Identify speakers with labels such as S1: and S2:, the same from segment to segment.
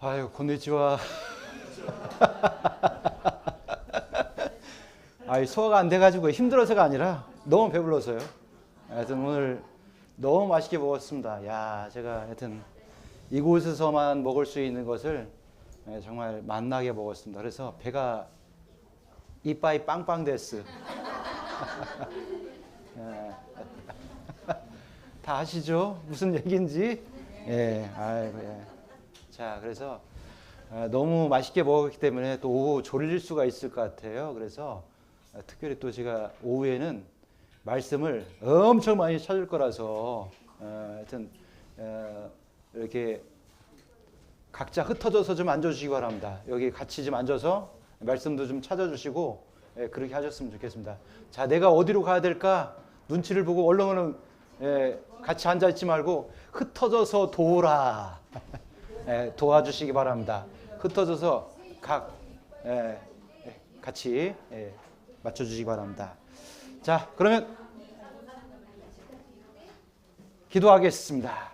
S1: 아유, 곤니치와. 아이, 소화가 안 돼가지고 힘들어서가 아니라 너무 배불러서요. 하여튼 오늘 너무 맛있게 먹었습니다. 야, 제가 하여튼 이곳에서만 먹을 수 있는 것을 정말 맛나게 먹었습니다. 그래서 배가 이빠이 빵빵 됐어. 다 아시죠? 무슨 얘기인지? 예, 아이고, 예. 자, 그래서 너무 맛있게 먹었기 때문에 또 오후 졸릴 수가 있을 것 같아요. 그래서 특별히 또 제가 오후에는 말씀을 엄청 많이 찾을 거라서 하여튼 이렇게 각자 흩어져서 좀 앉아주시기 바랍니다. 여기 같이 좀 앉아서 말씀도 좀 찾아주시고 그렇게 하셨으면 좋겠습니다. 자, 내가 어디로 가야 될까? 눈치를 보고 얼른 같이 앉아있지 말고 흩어져서 도우라. 도와주시기 바랍니다. 흩어져서 같이 맞춰주시기 바랍니다. 자, 그러면 기도하겠습니다.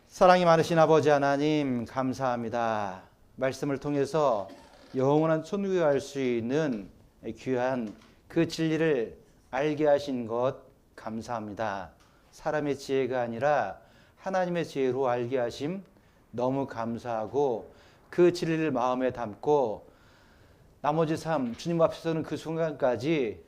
S1: 사랑이 많으신 아버지 하나님, 감사합니다. 말씀을 통해서 영원한 천국에 갈 수 있는 귀한 그 진리를 알게 하신 것 감사합니다. 사람의 지혜가 아니라 하나님의 지혜로 알게 하심 너무 감사하고, 그 진리를 마음에 담고 나머지 삶 주님 앞에서는 그 순간까지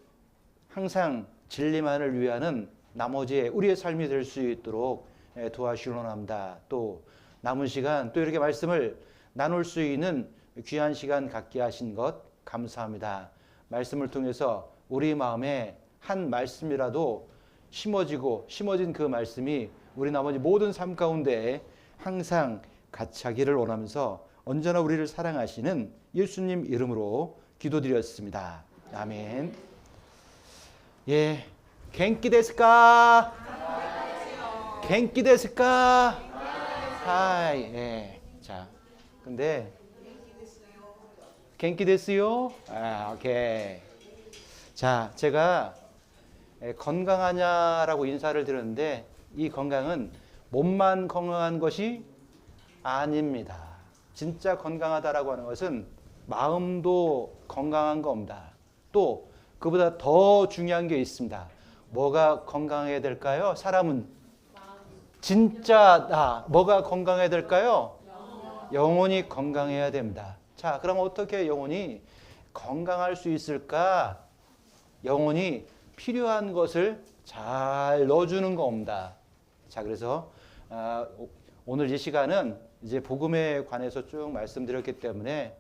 S1: 항상 진리만을 위하는 나머지의 우리의 삶이 될 수 있도록 도와주시옵나이다. 또 남은 시간 또 이렇게 말씀을 나눌 수 있는 귀한 시간 갖게 하신 것 감사합니다. 말씀을 통해서 우리 마음에 한 말씀이라도 심어진 그 말씀이 우리 나머지 모든 삶 가운데 항상 같이 하기를 원하면서 언제나 우리를 사랑하시는 예수님 이름으로 기도드렸습니다. 아멘. 예, 겐키 데스까? 겐키 데스까? 하이. 예. 자, 근데 겐키 데스요? 아, 오케이. 자, 제가 건강하냐라고 인사를 드렸는데 이 건강은 몸만 건강한 것이 아닙니다. 진짜 건강하다라고 하는 것은 마음도 건강한 겁니다. 또 그보다 더 중요한 게 있습니다. 뭐가 건강해야 될까요? 사람은 진짜 뭐가 건강해야 될까요? 영혼이 건강해야 됩니다. 자, 그럼 어떻게 영혼이 건강할 수 있을까? 영혼이 필요한 것을 잘 넣어주는 겁니다. 자, 그래서 오늘 이 시간은 이제 복음에 관해서 쭉 말씀드렸기 때문에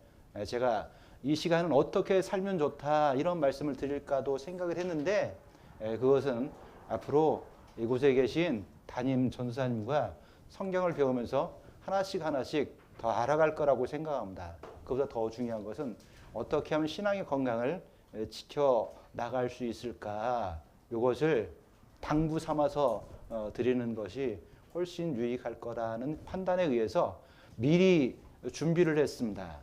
S1: 제가 이 시간은 어떻게 살면 좋다 이런 말씀을 드릴까도 생각을 했는데, 그것은 앞으로 이곳에 계신 담임 전도사님과 성경을 배우면서 하나씩 더 알아갈 거라고 생각합니다. 그보다 더 중요한 것은 어떻게 하면 신앙의 건강을 지켜 나갈 수 있을까, 이것을 당부 삼아서 드리는 것이 훨씬 유익할 거라는 판단에 의해서 미리 준비를 했습니다.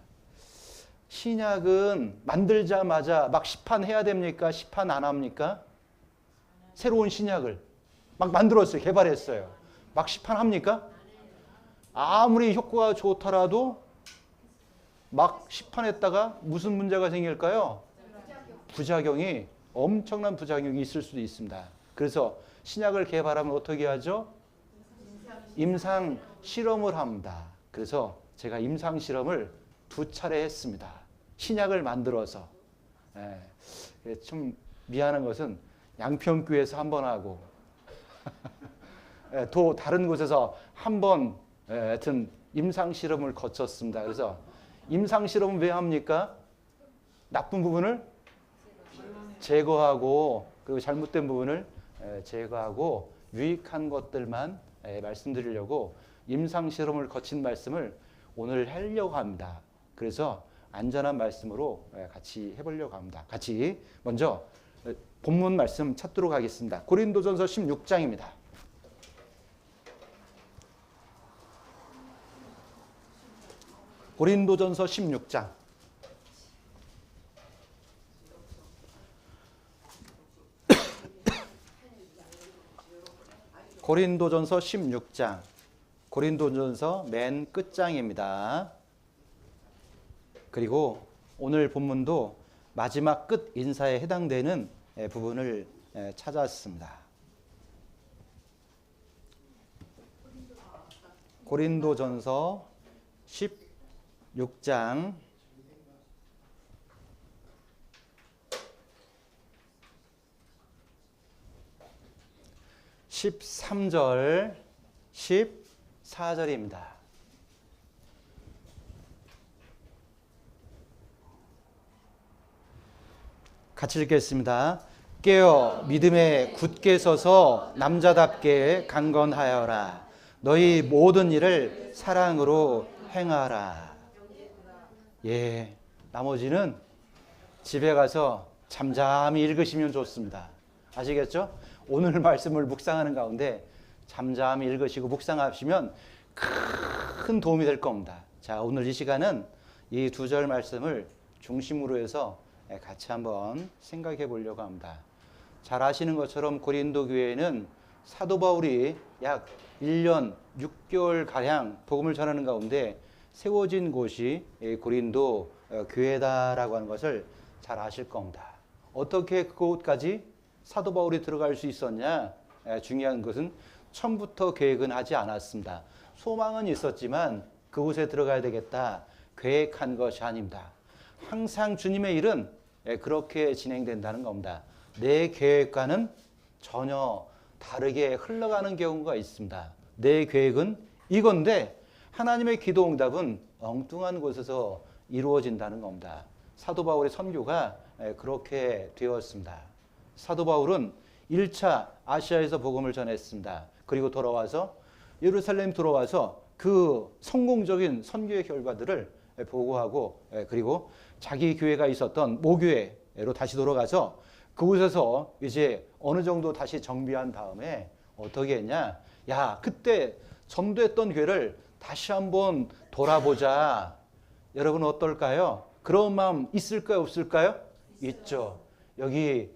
S1: 신약은 만들자마자 막 시판해야 됩니까? 시판 안 합니까? 새로운 신약을 막 만들었어요. 개발했어요. 막 시판합니까? 아무리 효과가 좋더라도 막 시판했다가 무슨 문제가 생길까요? 부작용이, 엄청난 부작용이 있을 수도 있습니다. 그래서 신약을 개발하면 어떻게 하죠? 임상 실험을 합니다. 그래서 제가 임상 실험을 2차례 했습니다. 신약을 만들어서. 좀 미안한 것은 양평교회에서 한 번 하고 또 다른 곳에서 한 번 하여튼 임상 실험을 거쳤습니다. 그래서 임상 실험은 왜 합니까? 나쁜 부분을 제거하고, 그리고 잘못된 부분을 제거하고 유익한 것들만 말씀드리려고 임상 실험을 거친 말씀을 오늘 하려고 합니다. 그래서 안전한 말씀으로 같이 해보려고 합니다. 같이 먼저 본문 말씀 찾도록 하겠습니다. 고린도전서 16장입니다. 고린도전서 16장. 고린도전서 16장. 고린도전서 맨 끝장입니다. 그리고 오늘 본문도 마지막 끝 인사에 해당되는 부분을 찾았습니다. 고린도전서 16장 13절 14절입니다. 같이 읽겠습니다. 깨어 믿음에 굳게 서서 남자답게 강건하여라. 너희 모든 일을 사랑으로 행하라. 예, 나머지는 집에 가서 잠잠히 읽으시면 좋습니다. 아시겠죠? 오늘 말씀을 묵상하는 가운데 잠잠히 읽으시고 묵상하시면 큰 도움이 될 겁니다. 자, 오늘 이 시간은 이 두 절 말씀을 중심으로 해서 같이 한번 생각해 보려고 합니다. 잘 아시는 것처럼 고린도 교회에는 사도 바울이 약 1년 6개월 가량 복음을 전하는 가운데 세워진 곳이 고린도 교회다라고 하는 것을 잘 아실 겁니다. 어떻게 그곳까지 사도 바울이 들어갈 수 있었냐? 중요한 것은 처음부터 계획은 하지 않았습니다. 소망은 있었지만 그곳에 들어가야 되겠다 계획한 것이 아닙니다. 항상 주님의 일은 그렇게 진행된다는 겁니다. 내 계획과는 전혀 다르게 흘러가는 경우가 있습니다. 내 계획은 이건데 하나님의 기도 응답은 엉뚱한 곳에서 이루어진다는 겁니다. 사도 바울의 선교가 그렇게 되었습니다. 사도 바울은 1차 아시아에서 복음을 전했습니다. 그리고 돌아와서 예루살렘 들어와서 그 성공적인 선교의 결과들을 보고하고 그리고 자기 교회가 있었던 모교회로 다시 돌아가서 그곳에서 이제 어느 정도 다시 정비한 다음에 어떻게 했냐? 야, 그때 전도했던 교회를 다시 한번 돌아보자. 여러분 어떨까요? 그런 마음 있을까요? 없을까요? 있죠. 여기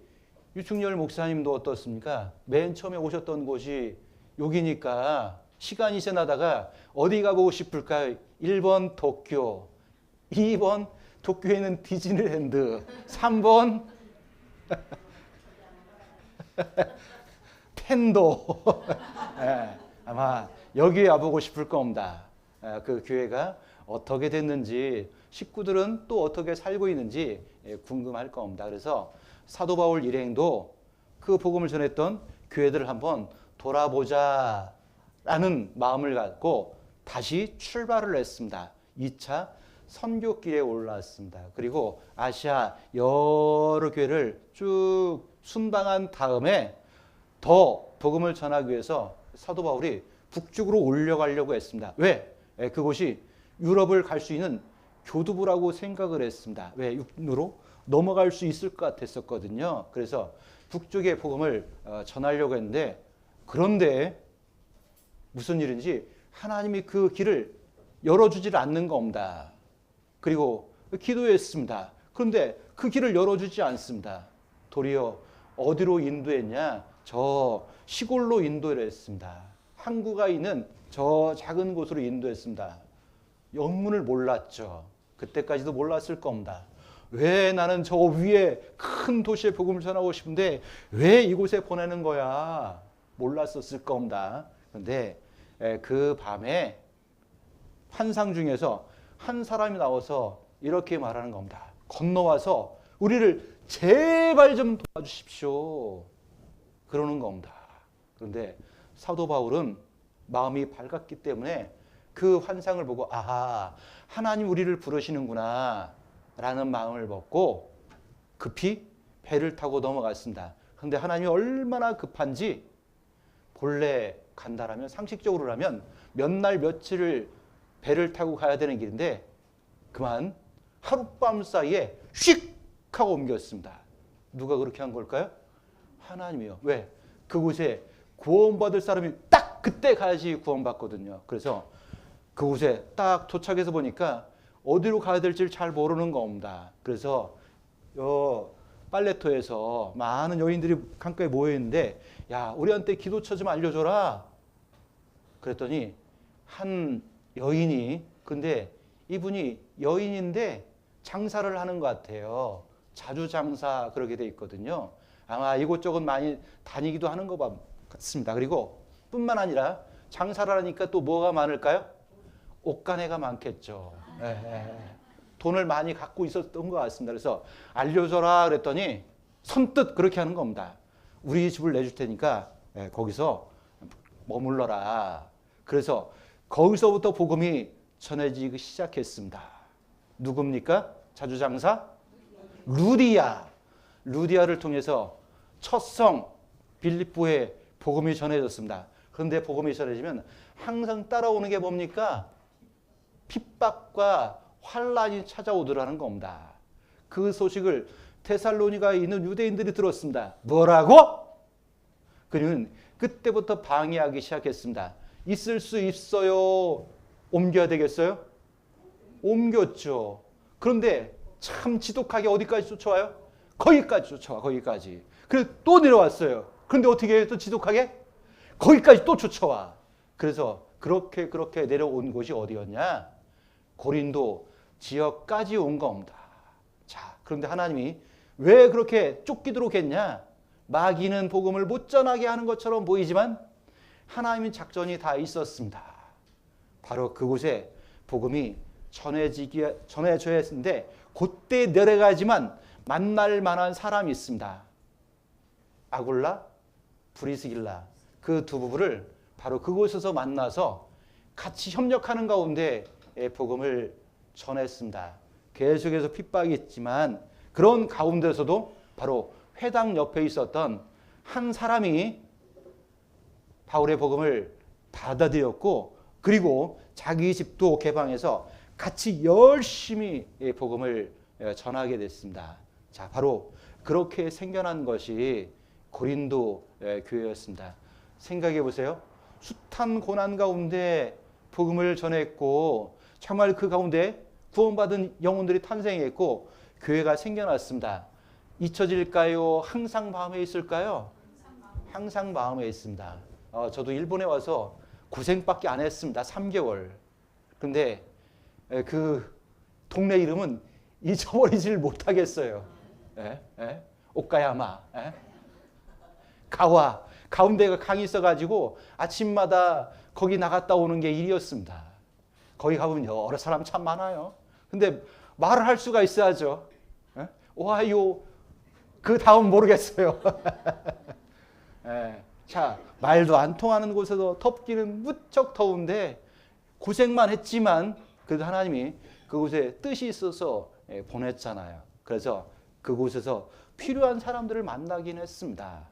S1: 유충렬 목사님도 어떻습니까? 맨 처음에 오셨던 곳이 여기니까 시간이 지나다가 어디 가보고 싶을까요? 1번 도쿄, 2번 도쿄에 있는 디즈니랜드, 3번 펜도. 아마 여기에 와보고 싶을 겁니다. 그 교회가 어떻게 됐는지, 식구들은 또 어떻게 살고 있는지 궁금할 겁니다. 그래서 사도 바울 일행도 그 복음을 전했던 교회들을 한번 돌아보자라는 마음을 갖고 다시 출발을 했습니다. 2차 선교길에 올랐습니다. 그리고 아시아 여러 교회를 쭉 순방한 다음에 더 복음을 전하기 위해서 사도 바울이 북쪽으로 올려가려고 했습니다. 왜? 그곳이 유럽을 갈 수 있는 교두보라고 생각을 했습니다. 왜? 육로로 넘어갈 수 있을 것 같았었거든요. 그래서 북쪽의 복음을 전하려고 했는데 그런데 무슨 일인지 하나님이 그 길을 열어주질 않는 겁니다. 그리고 기도했습니다. 그런데 그 길을 열어주지 않습니다. 도리어 어디로 인도했냐? 저 시골로 인도를 했습니다. 항구가 있는 저 작은 곳으로 인도했습니다. 영문을 몰랐죠. 그때까지도 몰랐을 겁니다. 왜 나는 저 위에 큰 도시에 복음을 전하고 싶은데 왜 이곳에 보내는 거야? 몰랐었을 겁니다. 그런데 그 밤에 환상 중에서 한 사람이 나와서 이렇게 말하는 겁니다. 건너와서 우리를 제발 좀 도와주십시오. 그러는 겁니다. 그런데 사도 바울은 마음이 밝았기 때문에 그 환상을 보고 아하, 하나님 우리를 부르시는구나 라는 마음을 먹고 급히 배를 타고 넘어갔습니다. 그런데 하나님이 얼마나 급한지 본래 간다라면 상식적으로라면 몇 날 며칠을 배를 타고 가야 되는 길인데 그만 하룻밤 사이에 휙 하고 옮겼습니다. 누가 그렇게 한 걸까요? 하나님이요. 왜? 그곳에 구원받을 사람이 딱 그때 가야지 구원받거든요. 그래서 그곳에 딱 도착해서 보니까 어디로 가야 될지 잘 모르는 겁니다. 그래서 빨레토에서 많은 여인들이 강가에 모여 있는데 야, 우리한테 기도처 좀 알려줘라. 그랬더니 한 여인이, 근데 이분이 여인인데 장사를 하는 것 같아요. 자주 장사 그렇게 돼 있거든요. 아마 이곳저곳 많이 다니기도 하는 것 같습니다. 그리고 뿐만 아니라 장사를 하니까 또 뭐가 많을까요? 옷가네가 많겠죠. 돈을 많이 갖고 있었던 것 같습니다. 그래서 알려줘라 그랬더니 선뜻 그렇게 하는 겁니다. 우리 집을 내줄 테니까 거기서 머물러라. 그래서 거기서부터 복음이 전해지기 시작했습니다. 누굽니까? 자주장사? 루디아. 루디아를 통해서 첫 성 빌립보에 복음이 전해졌습니다. 그런데 복음이 전해지면 항상 따라오는 게 뭡니까? 핍박과 환란이 찾아오더라는 겁니다. 그 소식을 데살로니가에 있는 유대인들이 들었습니다. 뭐라고? 그는 그때부터 방해하기 시작했습니다. 있을 수 있어요? 옮겨야 되겠어요? 옮겼죠. 그런데 참 지독하게 어디까지 쫓아와요? 거기까지 쫓아와, 거기까지. 그래서 또 내려왔어요. 그런데 어떻게 해요? 또 지독하게? 거기까지 또 쫓아와. 그래서 그렇게 내려온 곳이 어디였냐? 고린도 지역까지 온 겁니다. 자, 그런데 하나님이 왜 그렇게 쫓기도록 했냐? 마귀는 복음을 못 전하게 하는 것처럼 보이지만 하나님의 작전이 다 있었습니다. 바로 그곳에 복음이 전해져야 했는데 그때 내려가지만 만날 만한 사람이 있습니다. 아굴라, 브리스길라 그 두 부부를 바로 그곳에서 만나서 같이 협력하는 가운데 복음을 전했습니다. 계속해서 핍박이 있지만 그런 가운데서도 바로 회당 옆에 있었던 한 사람이 바울의 복음을 받아들였고 그리고 자기 집도 개방해서 같이 열심히 복음을 전하게 됐습니다. 자, 바로 그렇게 생겨난 것이 고린도 교회였습니다. 생각해 보세요. 숱한 고난 가운데 복음을 전했고 정말 그 가운데 구원받은 영혼들이 탄생했고 교회가 생겨났습니다. 잊혀질까요? 항상 마음에 있을까요? 항상 마음에 있습니다. 저도 일본에 와서 고생밖에 안 했습니다. 3개월. 근데 그 동네 이름은 잊어버리질 못하겠어요. 오카야마. 가와. 가운데가 강이 있어가지고 아침마다 거기 나갔다 오는 게 일이었습니다. 거기 가보면 여러 사람 참 많아요. 근데 말을 할 수가 있어야죠. 오하요. 그 다음 모르겠어요. 자, 말도 안 통하는 곳에서 덥기는 무척 더운데 고생만 했지만 그래도 하나님이 그곳에 뜻이 있어서 보냈잖아요. 그래서 그곳에서 필요한 사람들을 만나긴 했습니다.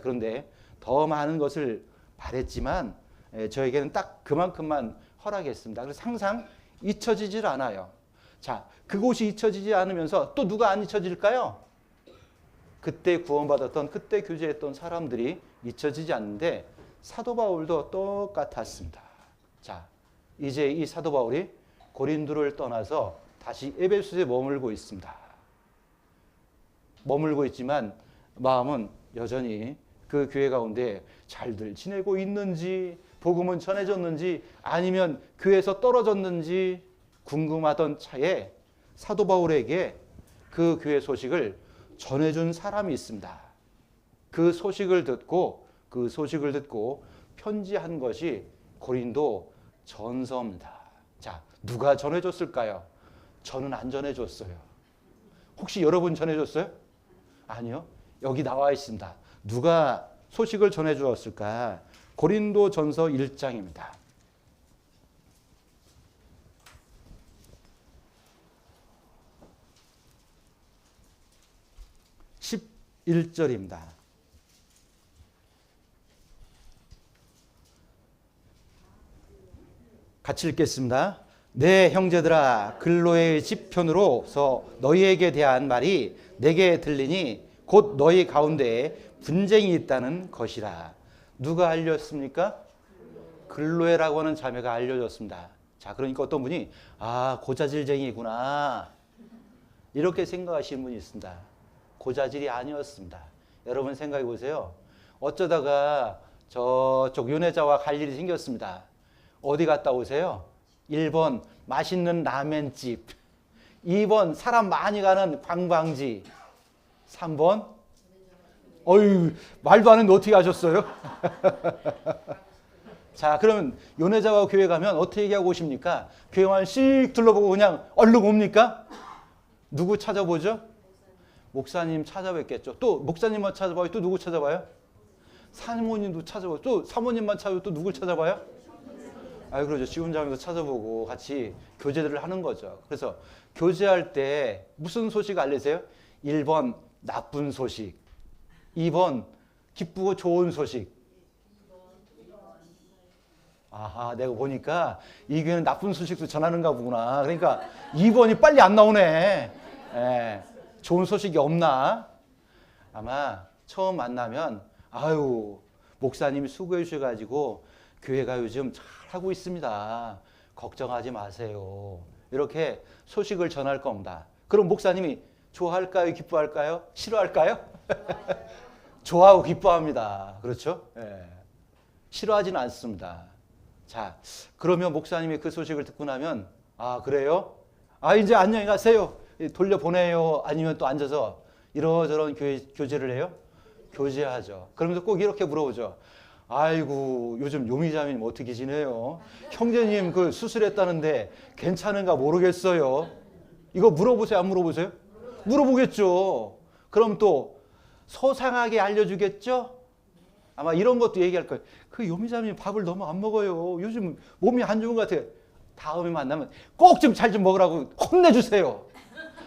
S1: 그런데 더 많은 것을 바랬지만 저에게는 딱 그만큼만 허락했습니다. 그래서 항상 잊혀지질 않아요. 자, 그곳이 잊혀지지 않으면서 또 누가 안 잊혀질까요? 그때 구원받았던, 그때 교제했던 사람들이 잊혀지지 않는데 사도 바울도 똑같았습니다. 자, 이제 이 사도 바울이 고린도를 떠나서 다시 에베소에 머물고 있습니다. 머물고 있지만 마음은 여전히 그 교회 가운데 잘들 지내고 있는지, 복음은 전해졌는지, 아니면 교회에서 떨어졌는지 궁금하던 차에 사도 바울에게 그 교회 소식을 전해준 사람이 있습니다. 그 소식을 듣고 편지한 것이 고린도 전서입니다. 자, 누가 전해줬을까요? 저는 안 전해줬어요. 혹시 여러분 전해줬어요? 아니요. 여기 나와 있습니다. 누가 소식을 전해주었을까? 고린도 전서 1장입니다. 11절입니다. 같이 읽겠습니다. 내 형제들아, 글로의 집편으로서 너희에게 대한 말이 내게 들리니 곧 너희 가운데에 분쟁이 있다는 것이라. 누가 알렸습니까? 글로에라고 하는 자매가 알려줬습니다. 자, 그러니까 어떤 분이 고자질쟁이구나 이렇게 생각하시는 분이 있습니다. 고자질이 아니었습니다. 여러분 생각해 보세요. 어쩌다가 저쪽 연애자와 갈 일이 생겼습니다. 어디 갔다 오세요? 1번 맛있는 라멘집, 2번 사람 많이 가는 관광지, 3번 어휴 말도 안 했는데 어떻게 하셨어요? 자, 그러면 연애자와 교회 가면 어떻게 얘기하고 오십니까? 교회만 씩 둘러보고 그냥 얼른 옵니까? 누구 찾아보죠? 목사님 찾아뵙겠죠. 또 목사님만 찾아봐요. 또 누구 찾아봐요? 사모님도 찾아봐요. 또 사모님만 찾아봐요. 또 누굴 찾아봐요? 아, 그러죠. 지원자면서 찾아보고 같이 교제들을 하는 거죠. 그래서 교제할 때 무슨 소식 알리세요? 1번 나쁜 소식, 2번 기쁘고 좋은 소식. 아하, 내가 보니까 이 교회는 나쁜 소식도 전하는가 보구나. 그러니까 2번이 빨리 안 나오네. 예, 좋은 소식이 없나? 아마 처음 만나면 아유, 목사님이 수고해 주셔가지고 교회가 요즘 잘 하고 있습니다. 걱정하지 마세요. 이렇게 소식을 전할 겁니다. 그럼 목사님이 좋아할까요? 기뻐할까요? 싫어할까요? 좋아하고 기뻐합니다. 그렇죠? 예. 싫어하지는 않습니다. 자, 그러면 목사님이 그 소식을 듣고 나면 아, 그래요? 아, 이제 안녕히 가세요. 돌려보내요. 아니면 또 앉아서 이러저런 교제를 해요? 교제하죠. 그러면서 꼭 이렇게 물어보죠. 아이고, 요즘 요미자매님 어떻게 지내요? 형제님 그 수술했다는데 괜찮은가 모르겠어요. 이거 물어보세요? 안 물어보세요? 물어보겠죠. 그럼 또 소상하게 알려주겠죠? 아마 이런 것도 얘기할 거예요. 그 요미자매님 밥을 너무 안 먹어요. 요즘 몸이 안 좋은 것 같아요. 다음에 만나면 꼭 좀 잘 좀 먹으라고 혼내주세요.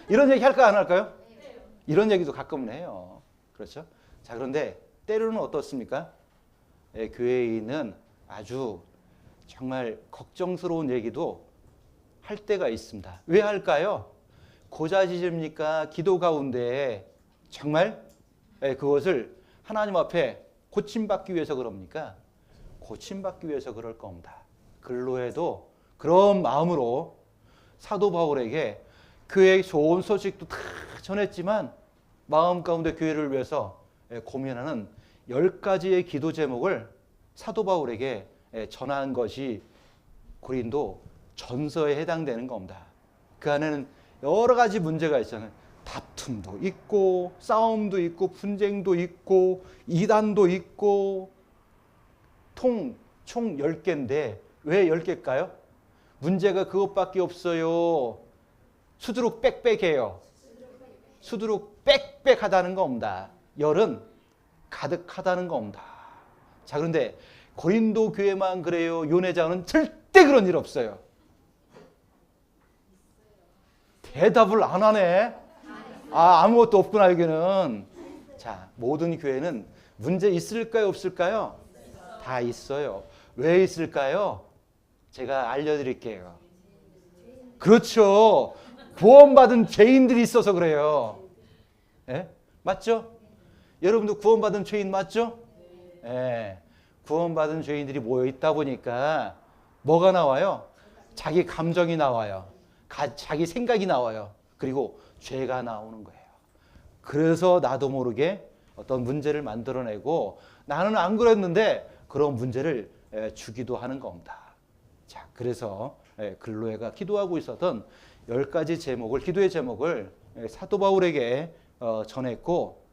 S1: 이런 얘기 할까요? 안 할까요? 이런 얘기도 가끔은 해요. 그렇죠? 자, 그런데 때로는 어떻습니까? 예, 교회에 있는 아주 정말 걱정스러운 얘기도 할 때가 있습니다. 왜 할까요? 고자질입니까? 기도 가운데 정말 그것을 하나님 앞에 고침받기 위해서 그럽니까? 고침받기 위해서 그럴 겁니다. 근로에도 그런 마음으로 사도 바울에게 교회의 좋은 소식도 다 전했지만 마음 가운데 교회를 위해서 고민하는 10가지의 기도 제목을 사도 바울에게 전한 것이 고린도 전서에 해당되는 겁니다. 그 안에는 여러 가지 문제가 있잖아요. 다툼도 있고 싸움도 있고 분쟁도 있고 이단도 있고 총 10개인데 왜 10개일까요? 문제가 그것밖에 없어요. 수두룩 빽빽해요. 수두룩 빽빽하다는 겁니다. 열은 가득하다는 겁니다. 자, 그런데 고린도 교회만 그래요? 요네자는 절대 그런 일 없어요. 대답을 안 하네. 아, 아무것도 없구나 여기는. 자, 모든 교회는 문제 있을까요? 없을까요? 다 있어요. 왜 있을까요? 제가 알려드릴게요. 그렇죠. 구원받은 죄인들이 있어서 그래요. 예? 맞죠? 여러분도 구원받은 죄인 맞죠? 예. 구원받은 죄인들이 모여 있다 보니까 뭐가 나와요? 자기 감정이 나와요. 자기 생각이 나와요. 그리고 죄가 나오는 거예요. 그래서 나도 모르게 어떤 문제를 만들어내고 나는 안 그랬는데 그런 문제를 주기도 하는 겁니다. 자, 그래서 글로에가 기도하고 있었던 10가지 제목을, 기도의 제목을 사도 바울에게 전했고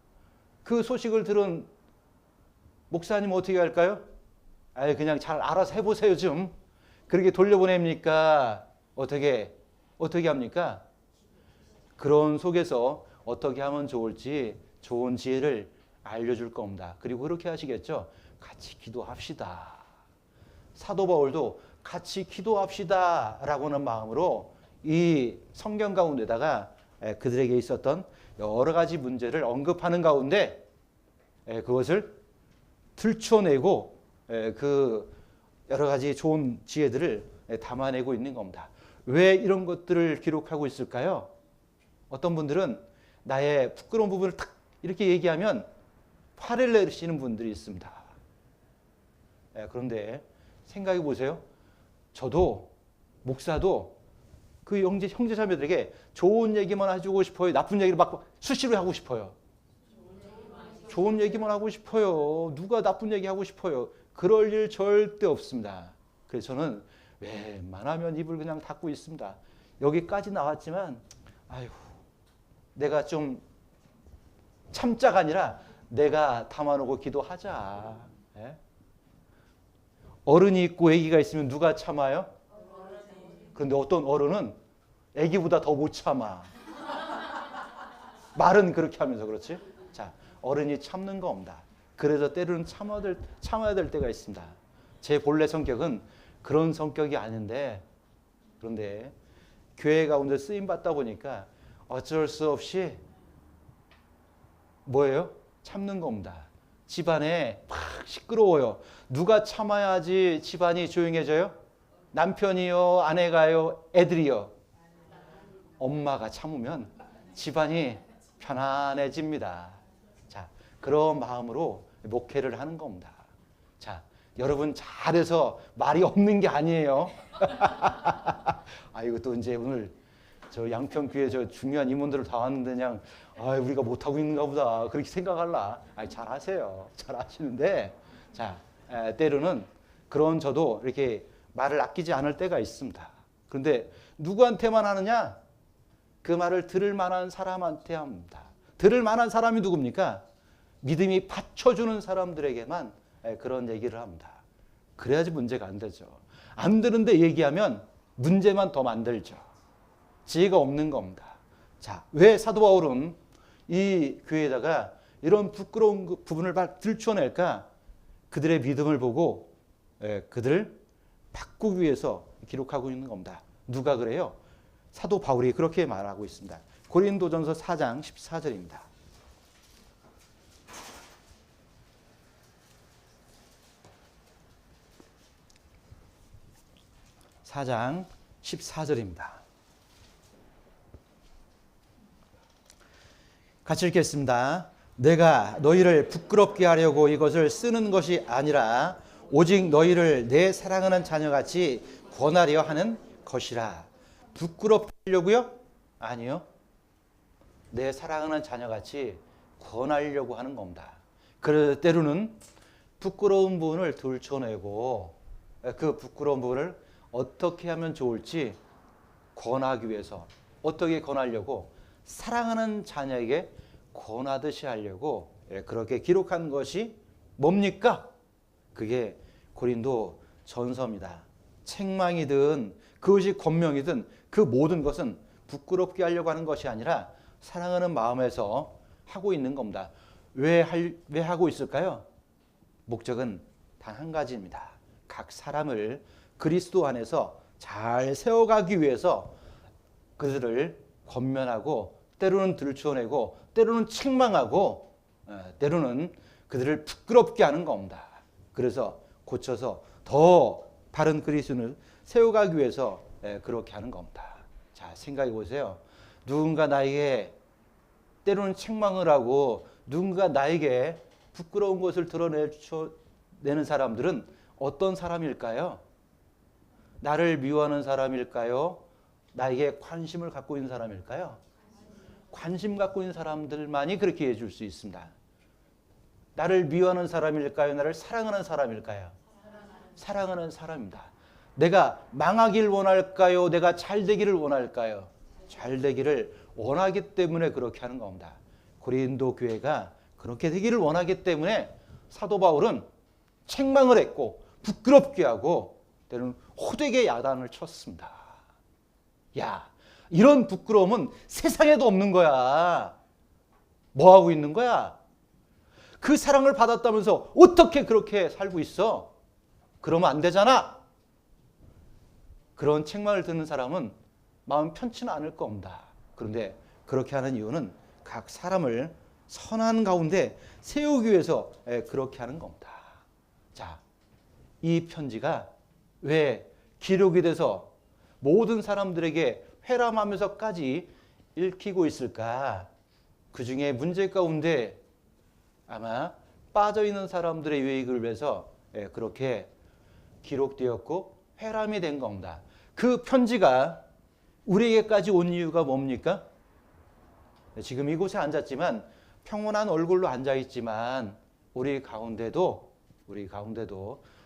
S1: 그 소식을 들은 목사님 어떻게 할까요? 아유, 그냥 잘 알아서 해보세요 좀. 그렇게 돌려보냅니까? 어떻게 합니까? 그런 속에서 어떻게 하면 좋을지 좋은 지혜를 알려줄 겁니다. 그리고 그렇게 하시겠죠? 같이 기도합시다. 사도 바울도 같이 기도합시다 라고는 마음으로 이 성경 가운데다가 그들에게 있었던 여러 가지 문제를 언급하는 가운데 그것을 들춰내고 그 여러 가지 좋은 지혜들을 담아내고 있는 겁니다. 왜 이런 것들을 기록하고 있을까요? 어떤 분들은 나의 부끄러운 부분을 탁 이렇게 얘기하면 화를 내시는 분들이 있습니다. 그런데 생각해 보세요. 저도 목사도 그 형제 자매들에게 좋은 얘기만 해주고 싶어요. 나쁜 얘기를 막 수시로 하고 싶어요. 좋은 얘기만 하고 싶어요. 누가 나쁜 얘기 하고 싶어요. 그럴 일 절대 없습니다. 그래서 저는 웬만하면 입을 그냥 닫고 있습니다. 여기까지 나왔지만 아유, 내가 좀 참자가 아니라 내가 담아놓고 기도하자. 예? 어른이 있고 아기가 있으면 누가 참아요? 그런데 어떤 어른은 아기보다 더 못 참아. 말은 그렇게 하면서 그렇지. 자, 어른이 참는 거 없다. 그래서 때로는 참아야 될 때가 있습니다. 제 본래 성격은 그런 성격이 아닌데, 그런데 교회 가운데 쓰임 받다 보니까 어쩔 수 없이 뭐예요? 참는 겁니다. 집안에 막 시끄러워요. 누가 참아야지 집안이 조용해져요? 남편이요, 아내가요, 애들이요. 엄마가 참으면 집안이 편안해집니다. 자, 그런 마음으로 목회를 하는 겁니다. 자, 여러분 잘해서 말이 없는 게 아니에요. 아이고, 또 이제 오늘 저 양평교회 저 중요한 임원들을 다 왔는데 그냥 우리가 못하고 있는가 보다 그렇게 생각할라. 잘하세요. 잘하시는데 자, 때로는 그런 저도 이렇게 말을 아끼지 않을 때가 있습니다. 그런데 누구한테만 하느냐? 그 말을 들을 만한 사람한테 합니다. 들을 만한 사람이 누굽니까? 믿음이 받쳐주는 사람들에게만 그런 얘기를 합니다. 그래야지 문제가 안 되죠. 안 되는데 얘기하면 문제만 더 만들죠. 지혜가 없는 겁니다. 자, 왜 사도 바울은 이 교회에다가 이런 부끄러운 부분을 들춰낼까? 그들의 믿음을 보고 그들을 바꾸기 위해서 기록하고 있는 겁니다. 누가 그래요? 사도 바울이 그렇게 말하고 있습니다. 고린도전서 4장 14절입니다. 4장 14절입니다. 같이 읽겠습니다. 내가 너희를 부끄럽게 하려고 이것을 쓰는 것이 아니라 오직 너희를 내 사랑하는 자녀같이 권하려 하는 것이라. 부끄럽게 하려고요? 아니요. 내 사랑하는 자녀같이 권하려고 하는 겁니다. 그래서 때로는 부끄러운 부분을 들춰내고 그 부끄러운 부분을 어떻게 하면 좋을지 권하기 위해서 어떻게 권하려고 사랑하는 자녀에게 권하듯이 하려고 그렇게 기록한 것이 뭡니까? 그게 고린도 전서입니다. 책망이든 그것이 권명이든 그 모든 것은 부끄럽게 하려고 하는 것이 아니라 사랑하는 마음에서 하고 있는 겁니다. 왜 하고 있을까요? 목적은 단 한 가지입니다. 각 사람을 그리스도 안에서 잘 세워가기 위해서 그들을 권면하고 때로는 들춰내고 때로는 책망하고 때로는 그들을 부끄럽게 하는 겁니다. 그래서 고쳐서 더 바른 그리스도를 세워가기 위해서 그렇게 하는 겁니다. 자, 생각해 보세요. 누군가 나에게 때로는 책망을 하고 누군가 나에게 부끄러운 것을 드러내는 사람들은 어떤 사람일까요? 나를 미워하는 사람일까요? 나에게 관심을 갖고 있는 사람일까요? 관심 갖고 있는 사람들만이 그렇게 해줄 수 있습니다. 나를 미워하는 사람일까요? 나를 사랑하는 사람일까요? 사랑하는 사람입니다. 내가 망하길 원할까요? 내가 잘 되기를 원할까요? 잘 되기를 원하기 때문에 그렇게 하는 겁니다. 고린도 교회가 그렇게 되기를 원하기 때문에 사도 바울은 책망을 했고 부끄럽게 하고 때로는 호되게 야단을 쳤습니다. 야, 이런 부끄러움은 세상에도 없는 거야. 뭐 하고 있는 거야? 그 사랑을 받았다면서 어떻게 그렇게 살고 있어? 그러면 안 되잖아. 그런 책망을 듣는 사람은 마음 편치는 않을 겁니다. 그런데 그렇게 하는 이유는 각 사람을 선한 가운데 세우기 위해서 그렇게 하는 겁니다. 자, 이 편지가 왜 기록이 돼서 모든 사람들에게 회람하면서까지 읽히고 있을까? 그 중에 문제 가운데 아마 빠져있는 사람들의 유익을 위해서 그렇게 기록되었고 회람이 된 겁니다. 그 편지가 우리에게까지 온 이유가 뭡니까? 지금 이곳에 앉았지만 평온한 얼굴로 앉아있지만 우리 가운데도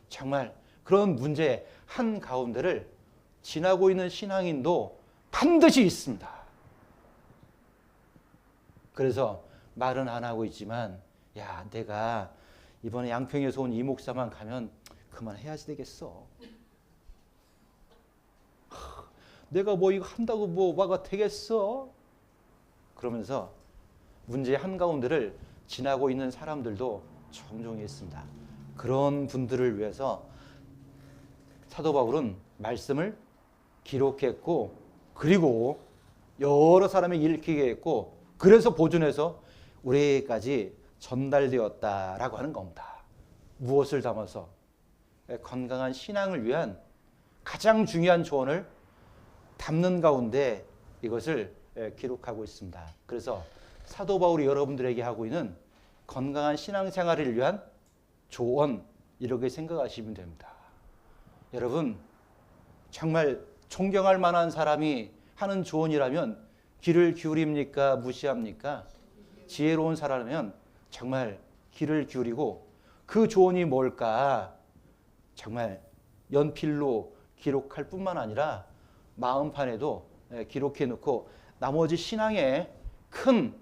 S1: 정말 그런 문제 한가운데를 지나고 있는 신앙인도 반드시 있습니다. 그래서 말은 안 하고 있지만 야, 내가 이번에 양평에서 온 이 목사만 가면 그만해야지 되겠어. 내가 뭐 이거 한다고 뭐가 되겠어? 그러면서 문제 한가운데를 지나고 있는 사람들도 종종 있습니다. 그런 분들을 위해서 사도 바울은 말씀을 기록했고 그리고 여러 사람이 읽히게 했고 그래서 보존해서 우리에게까지 전달되었다라고 하는 겁니다. 무엇을 담아서? 건강한 신앙을 위한 가장 중요한 조언을 담는 가운데 이것을 기록하고 있습니다. 그래서 사도 바울이 여러분들에게 하고 있는 건강한 신앙생활을 위한 조언, 이렇게 생각하시면 됩니다. 여러분, 정말 존경할 만한 사람이 하는 조언이라면 귀를 기울입니까? 무시합니까? 지혜로운 사람이면 정말 귀를 기울이고 그 조언이 뭘까? 정말 연필로 기록할 뿐만 아니라 마음판에도 기록해 놓고 나머지 신앙의 큰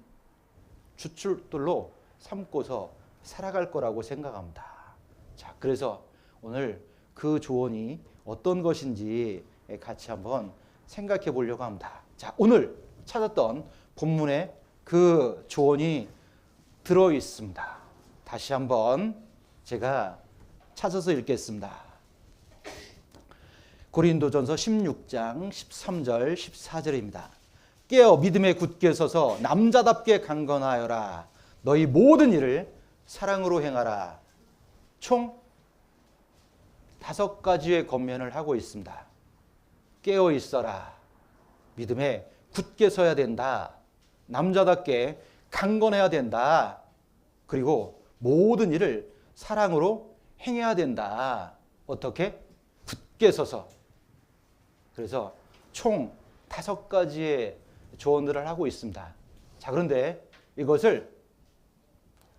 S1: 주출들로 삼고서 살아갈 거라고 생각합니다. 자, 그래서 오늘 그 조언이 어떤 것인지 같이 한번 생각해 보려고 합니다. 자, 오늘 찾았던 본문에 그 조언이 들어 있습니다. 다시 한번 제가 찾아서 읽겠습니다. 고린도전서 16장 13절 14절입니다. 깨어 믿음에 굳게 서서 남자답게 강건하여라. 너희 모든 일을 사랑으로 행하라. 총 5가지의 권면을 하고 있습니다. 깨어 있어라. 믿음에 굳게 서야 된다. 남자답게 강건해야 된다. 그리고 모든 일을 사랑으로 행해야 된다. 어떻게? 굳게 서서. 그래서 총 5가지의 조언들을 하고 있습니다. 자, 그런데 이것을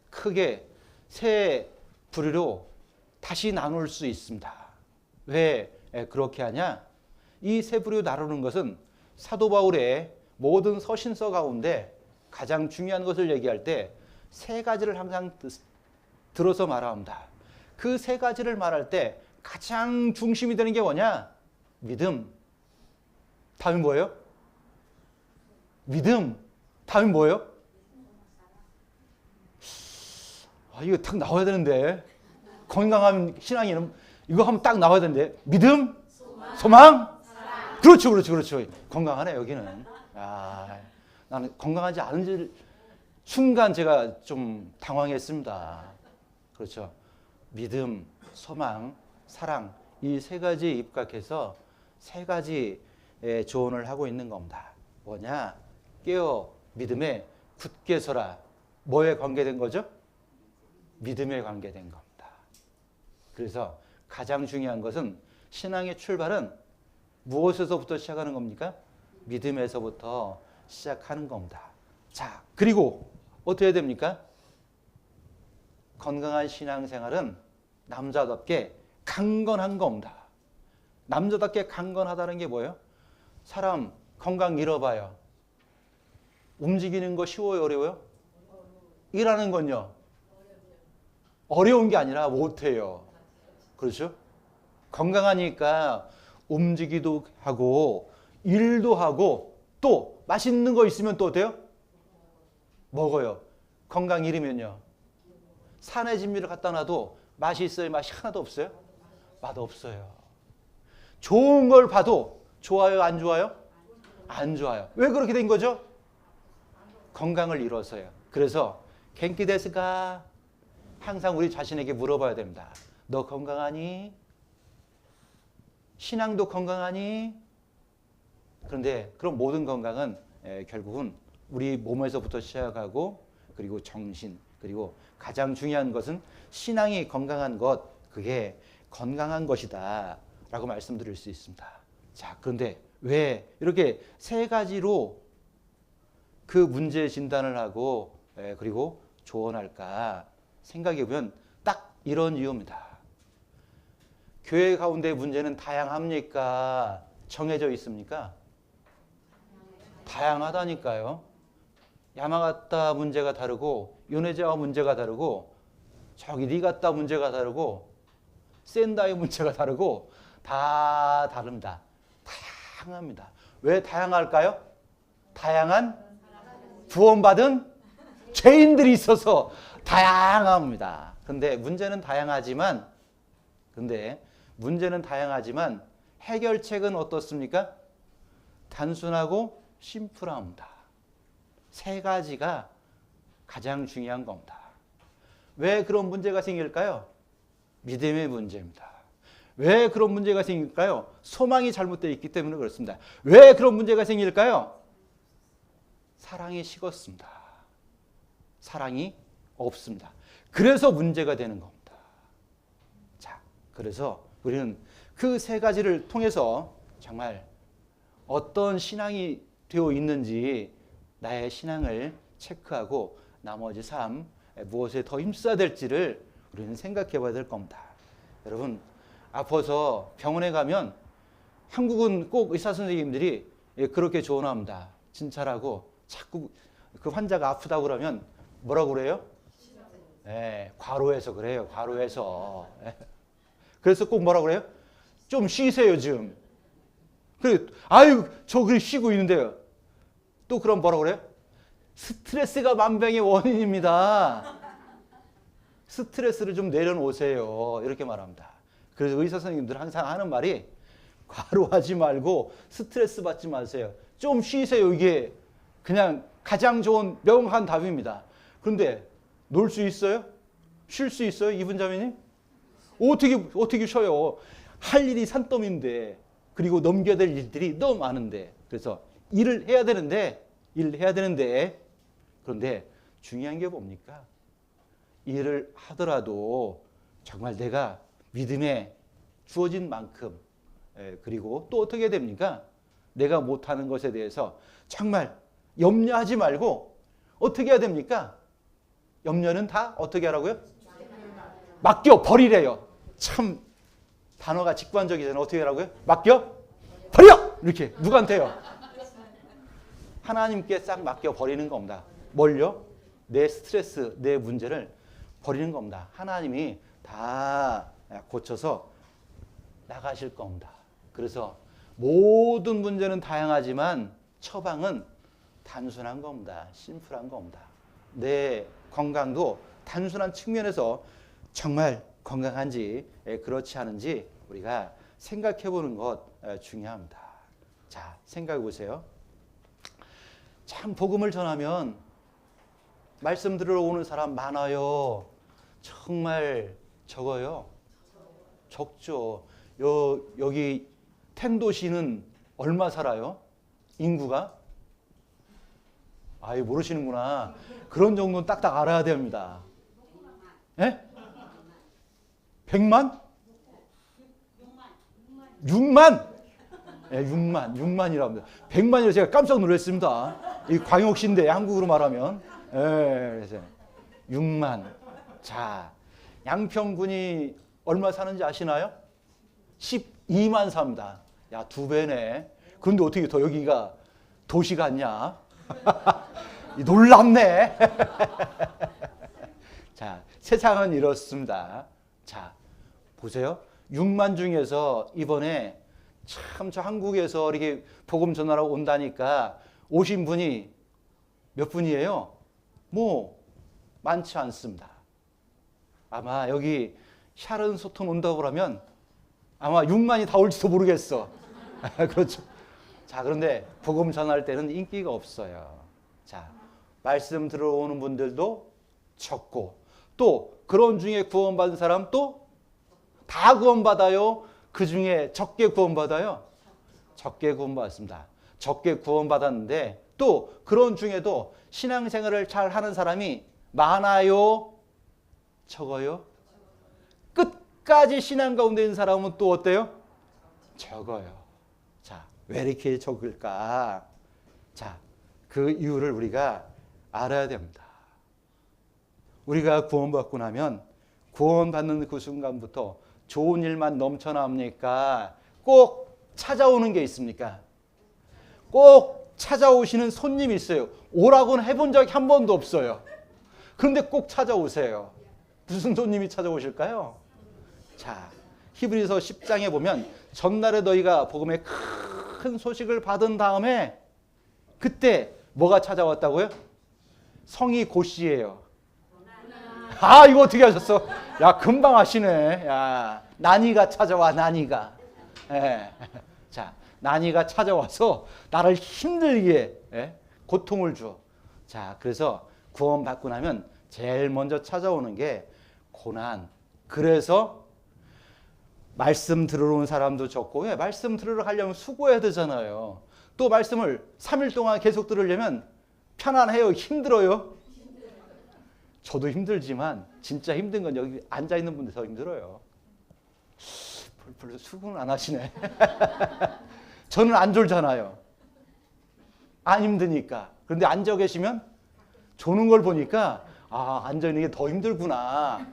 S1: 크게 3 부류로 다시 나눌 수 있습니다. 왜 그렇게 하냐? 이 3 부류 나누는 것은 사도 바울의 모든 서신서 가운데 가장 중요한 것을 얘기할 때 3가지를 항상 들어서 말합니다. 그 3가지를 말할 때 가장 중심이 되는 게 뭐냐? 믿음. 다음이 뭐예요? 믿음. 다음이 뭐예요? 이거 딱 나와야 되는데. 건강한 신앙에는 이거 하면 딱 나와야 되는데. 믿음? 소망? 그렇죠. 건강하네, 여기는. 나는 건강하지 않은 순간 제가 좀 당황했습니다. 그렇죠. 믿음, 소망, 사랑, 이 3가지에 입각해서 3가지 조언을 하고 있는 겁니다. 뭐냐? 깨어 믿음에 굳게 서라. 뭐에 관계된 거죠? 믿음에 관계된 겁니다. 그래서 가장 중요한 것은 신앙의 출발은 무엇에서부터 시작하는 겁니까? 믿음에서부터 시작하는 겁니다. 자, 그리고 어떻게 해야 됩니까? 건강한 신앙생활은 남자답게 강건한 겁니다. 남자답게 강건하다는 게 뭐예요? 사람 건강 잃어봐요. 움직이는 거 쉬워요, 어려워요? 일하는 건요? 어려운 게 아니라 못해요. 그렇죠? 건강하니까 움직이도 하고 일도 하고 또 맛있는 거 있으면 또 어때요? 먹어요. 건강 잃으면요. 산의 진미를 갖다 놔도 맛이 있어요? 맛이 하나도 없어요? 맛 없어요. 좋은 걸 봐도 좋아요? 안 좋아요? 안 좋아요. 왜 그렇게 된 거죠? 건강을 잃어서요. 그래서 겐키 데스까? 항상 우리 자신에게 물어봐야 됩니다. 너 건강하니? 신앙도 건강하니? 그런데 그런 모든 건강은 결국은 우리 몸에서부터 시작하고 그리고 정신 그리고 가장 중요한 것은 신앙이 건강한 것, 그게 건강한 것이다 라고 말씀드릴 수 있습니다. 자, 그런데 왜 이렇게 3가지로 그 문제 진단을 하고 그리고 조언할까 생각해 보면 딱 이런 이유입니다. 교회 가운데 문제는 다양합니까? 정해져 있습니까? 다양하다니까요. 야마가타 문제가 다르고 요네자와 문제가 다르고 저기 니가타 문제가 다르고 센다이 문제가 다르고 다 다릅니다. 다양합니다. 왜 다양할까요? 다양한 구원받은 죄인들이 있어서 다양합니다. 근데 문제는 다양하지만 해결책은 어떻습니까? 단순하고 심플합니다. 세 가지가 가장 중요한 겁니다. 왜 그런 문제가 생길까요? 믿음의 문제입니다. 왜 그런 문제가 생길까요? 소망이 잘못되어 있기 때문에 그렇습니다. 왜 그런 문제가 생길까요? 사랑이 식었습니다. 사랑이 없습니다. 그래서 문제가 되는 겁니다. 자, 그래서 우리는 그 세 가지를 통해서 정말 어떤 신앙이 되어 있는지 나의 신앙을 체크하고 나머지 삶 무엇에 더 힘써야 될지를 우리는 생각해 봐야 될 겁니다. 여러분, 아파서 병원에 가면 한국은 꼭 의사 선생님들이 그렇게 조언합니다. 진찰하고 자꾸 그 환자가 아프다고 그러면 뭐라고 그래요? 과로해서 그래요. 과로해서. 그래서 꼭 뭐라고 그래요? 좀 쉬세요 좀. 그래, 아유 저 그래 쉬고 있는데요. 또 그럼 뭐라고 그래요? 스트레스가 만병의 원인입니다. 스트레스를 좀 내려놓으세요. 이렇게 말합니다. 그래서 의사 선생님들 항상 하는 말이 과로하지 말고 스트레스 받지 마세요. 좀 쉬세요. 이게 그냥 가장 좋은 명확한 답입니다. 그런데 놀 수 있어요? 쉴 수 있어요? 이분자매님? 어떻게 쉬어요? 할 일이 산더미인데 그리고 넘겨야 될 일들이 너무 많은데 그래서 일을 해야 되는데 그런데 중요한 게 뭡니까? 일을 하더라도 정말 내가 믿음에 주어진 만큼 그리고 또 어떻게 됩니까? 내가 못하는 것에 대해서 정말 염려하지 말고 어떻게 해야 됩니까? 염려는 다 어떻게 하라고요? 맡겨 버리래요. 참 단어가 직관적이잖아요. 어떻게 하라고요? 맡겨 버려! 이렇게 누구한테요? 하나님께 싹 맡겨 버리는 겁니다. 뭘요? 내 스트레스, 내 문제를 버리는 겁니다. 하나님이 다 고쳐서 나가실 겁니다. 그래서 모든 문제는 다양하지만 처방은 단순한 겁니다. 심플한 겁니다. 내 건강도 단순한 측면에서 정말 건강한지 그렇지 않은지 우리가 생각해 보는 것 중요합니다. 자, 생각해 보세요. 참 복음을 전하면 말씀 들으러 오는 사람 많아요. 정말 적어요. 적죠. 여기 텐도시는 얼마 살아요? 인구가? 아유, 모르시는구나. 그런 정도는 딱딱 알아야 됩니다. 예? 100만? 6만? 예, 6만이라고 합니다. 100만이라 제가 깜짝 놀랐습니다. 이 광역시인데 한국으로 말하면. 예, 그래서 6만. 자, 양평군이 얼마 사는지 아시나요? 12만 삽니다. 야, 2배네. 그런데 어떻게 더 여기가 도시 같냐? 놀랍네. 자, 세상은 이렇습니다. 자, 보세요. 6만 중에서 이번에 참 저 한국에서 이렇게 복음 전하러 온다니까 오신 분이 몇 분이에요? 뭐 많지 않습니다. 아마 여기 샤른 소통 온다고 그러면 아마 6만이 다 올지도 모르겠어. 그렇죠. 자, 그런데 복음 전할 때는 인기가 없어요. 자, 말씀 들어오는 분들도 적고 또 그런 중에 구원받은 사람 또 다 구원받아요? 그 중에 적게 구원받아요? 적게 구원받습니다. 적게 구원받았는데 또 그런 중에도 신앙생활을 잘 하는 사람이 많아요? 적어요? 끝까지 신앙 가운데 있는 사람은 또 어때요? 적어요. 자, 왜 이렇게 적을까? 자, 그 이유를 우리가 알아야 됩니다. 우리가 구원받고 나면 구원받는 그 순간부터 좋은 일만 넘쳐납니까? 꼭 찾아오는 게 있습니까? 꼭 찾아오시는 손님이 있어요. 오라고는 해본 적이 한 번도 없어요. 그런데 꼭 찾아오세요. 무슨 손님이 찾아오실까요? 자, 히브리서 10장에 보면 전날에 너희가 복음의 큰 소식을 받은 다음에 그때 뭐가 찾아왔다고요? 성이 곧이에요. 아, 이거 어떻게 하셨어? 야, 금방 하시네. 야, 난이가 찾아와, 난이가. 예. 자, 난이가 찾아와서 나를 힘들게, 예? 고통을 줘. 자, 그래서 구원받고 나면 제일 먼저 찾아오는 게 고난. 그래서 말씀 들으러 온 사람도 적고, 왜? 말씀 들으러 가려면 수고해야 되잖아요. 또 말씀을 3일 동안 계속 들으려면 편안해요? 힘들어요? 저도 힘들지만 진짜 힘든 건 여기 앉아있는 분들 더 힘들어요. 별로 수긍을 안 하시네. 저는 안 졸잖아요. 안 힘드니까. 그런데 앉아 계시면 조는 걸 보니까 아, 앉아있는 게 더 힘들구나.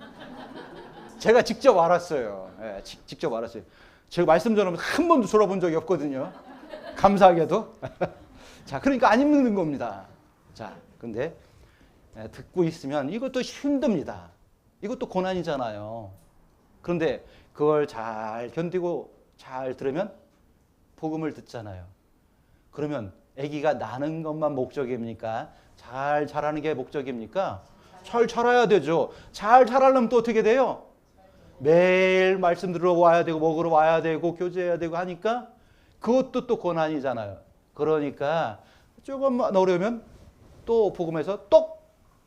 S1: 제가 직접 알았어요. 네, 직접 알았어요. 제가 말씀 전하면서 한 번도 졸아본 적이 없거든요. 감사하게도. 자, 그러니까 안 힘든 겁니다. 자, 근데 듣고 있으면 이것도 힘듭니다. 이것도 고난이잖아요. 그런데 그걸 잘 견디고 잘 들으면 복음을 듣잖아요. 그러면 아기가 나는 것만 목적입니까? 잘 자라는 게 목적입니까? 잘 자라야 되죠. 잘 자라려면 또 어떻게 돼요? 매일 말씀 들으러 와야 되고 먹으러 와야 되고 교제해야 되고 하니까 그것도 또 고난이잖아요. 그러니까 조금만 어려우면 또 복음에서 똑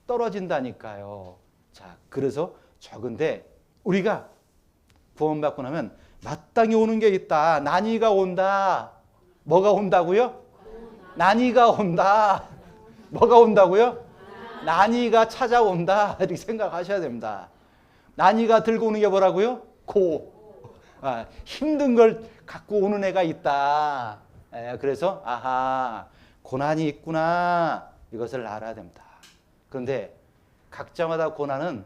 S1: 떨어진다니까요. 자, 그래서 적은데 우리가 구원받고 나면 마땅히 오는 게 있다. 난이가 온다. 뭐가 온다고요? 난이가 온다. 뭐가 온다고요? 난이가 찾아온다. 이렇게 생각하셔야 됩니다. 난이가 들고 오는 게 뭐라고요? 힘든 걸 갖고 오는 애가 있다. 그래서 아하, 고난이 있구나. 이것을 알아야 됩니다. 그런데 각자마다 고난은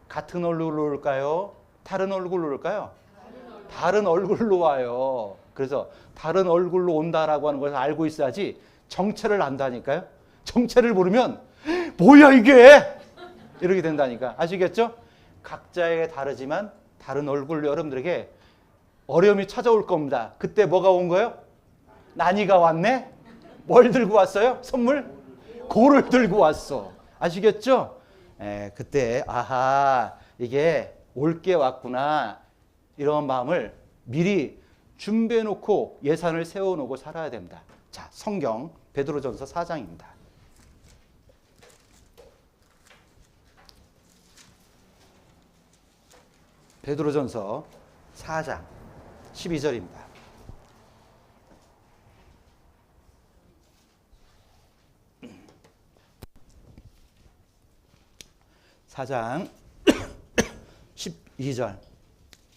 S1: 같은 얼굴로 올까요? 다른 얼굴로 올까요? 다른 얼굴로 와요. 그래서 다른 얼굴로 온다라고 하는 것을 알고 있어야지 정체를 안다니까요. 정체를 모르면 뭐야 이게? 이렇게 된다니까. 아시겠죠? 각자에게 다르지만 다른 얼굴로 여러분들에게 어려움이 찾아올 겁니다. 그때 뭐가 온 거예요? 난이가 왔네? 뭘 들고 왔어요? 선물? 고를 들고 왔어. 아시겠죠? 그때 아하, 이게 올 게 왔구나. 이런 마음을 미리 준비해 놓고 예산을 세워 놓고 살아야 됩니다. 자, 성경 베드로전서 4장입니다. 베드로전서 4장 12절입니다. (4장) 12절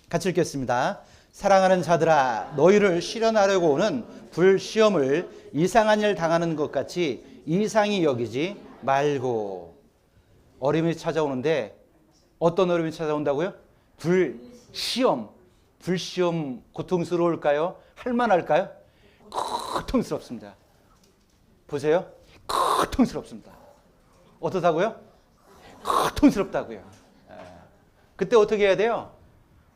S1: 같이 읽겠습니다. 사랑하는 자들아, 너희를 시련하려고 오는 불시험을 이상한 일 당하는 것 같이 이상히 여기지 말고. 어려움이 찾아오는데 어떤 어려움이 찾아온다고요? 불시험. 불시험 고통스러울까요? 할만할까요? 고통스럽습니다. 보세요. 고통스럽습니다. 어떻다고요? 고통스럽다고요. 그때 어떻게 해야 돼요?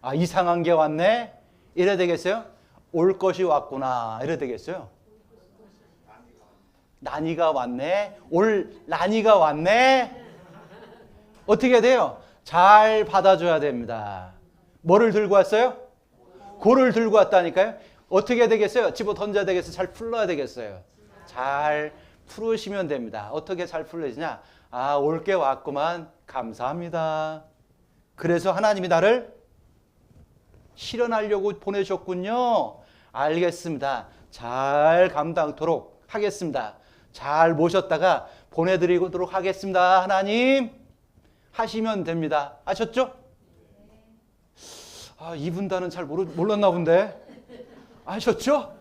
S1: 아, 이상한 게 왔네? 이래야 되겠어요? 올 것이 왔구나. 이래야 되겠어요? 난이가 왔네? 올 난이가 왔네? 어떻게 해야 돼요? 잘 받아줘야 됩니다. 뭐를 들고 왔어요? 고를 들고 왔다니까요? 어떻게 해야 되겠어요? 집어 던져야 되겠어요? 잘 풀어야 되겠어요? 잘 풀으시면 됩니다. 어떻게 잘 풀어지냐? 아, 올 게 왔구만. 감사합니다. 그래서 하나님이 나를 실현하려고 보내셨군요. 알겠습니다. 잘 감당토록 하겠습니다. 잘 모셨다가 보내드리도록 하겠습니다. 하나님 하시면 됩니다. 아셨죠? 아, 이분단은 잘 몰랐나 본데. 아셨죠?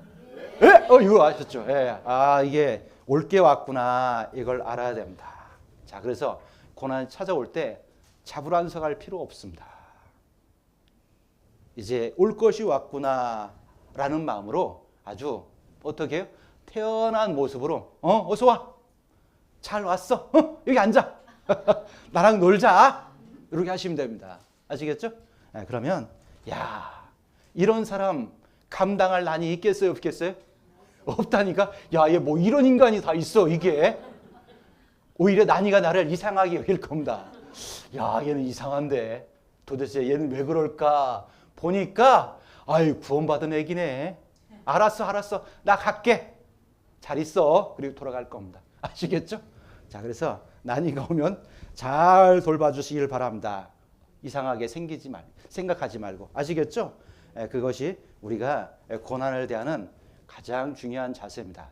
S1: 예? 이거 아셨죠? 예. 아, 이게 올 게 왔구나. 이걸 알아야 됩니다. 자, 그래서 고난이 찾아올 때 자불안석할 필요 없습니다. 이제 올 것이 왔구나라는 마음으로 아주 어떻게 해요? 태어난 모습으로 어서 와. 잘 왔어. 여기 앉아. 나랑 놀자. 이렇게 하시면 됩니다. 아시겠죠? 네, 그러면 야, 이런 사람 감당할 난이 있겠어요, 없겠어요? 없다니까. 야, 얘 뭐 이런 인간이 다 있어, 이게. 오히려 난이가 나를 이상하게 여길 겁니다. 야, 얘는 이상한데 도대체 얘는 왜 그럴까 보니까 아유, 구원받은 애기네. 알았어. 나 갈게. 잘 있어. 그리고 돌아갈 겁니다. 아시겠죠? 자, 그래서 난이가 오면 잘 돌봐주시길 바랍니다. 이상하게 생각하지 말고. 아시겠죠? 그것이 우리가 고난을 대하는 가장 중요한 자세입니다.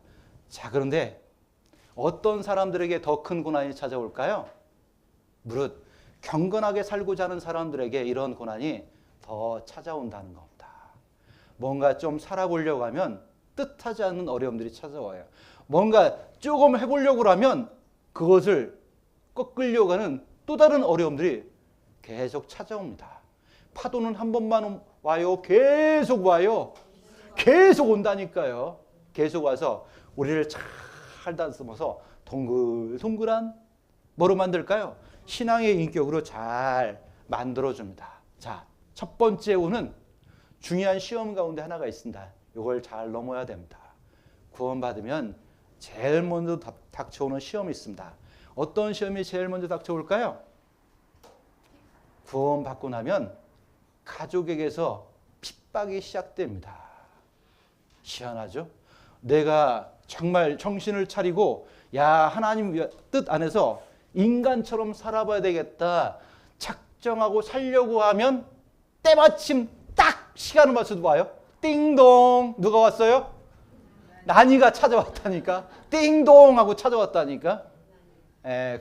S1: 자, 그런데 어떤 사람들에게 더 큰 고난이 찾아올까요? 무릇 경건하게 살고자 하는 사람들에게 이런 고난이 더 찾아온다는 겁니다. 뭔가 좀 살아보려고 하면 뜻하지 않는 어려움들이 찾아와요. 뭔가 조금 해보려고 하면 그것을 꺾으려고 하는 또 다른 어려움들이 계속 찾아옵니다. 파도는 한 번만 와요. 계속 와요. 계속 온다니까요. 계속 와서 우리를 잘 다듬어서 동글동글한 뭐로 만들까요? 신앙의 인격으로 잘 만들어줍니다. 자, 첫 번째 오는 중요한 시험 가운데 하나가 있습니다. 이걸 잘 넘어야 됩니다. 구원받으면 제일 먼저 닥쳐오는 시험이 있습니다. 어떤 시험이 제일 먼저 닥쳐올까요? 구원받고 나면 가족에게서 핍박이 시작됩니다. 희한하죠? 내가 정말 정신을 차리고 야, 하나님 뜻 안에서 인간처럼 살아봐야 되겠다 작정하고 살려고 하면 때마침 딱 시간을 맞춰서 와요. 띵동. 누가 왔어요? 난이가 찾아왔다니까. 띵동 하고 찾아왔다니까.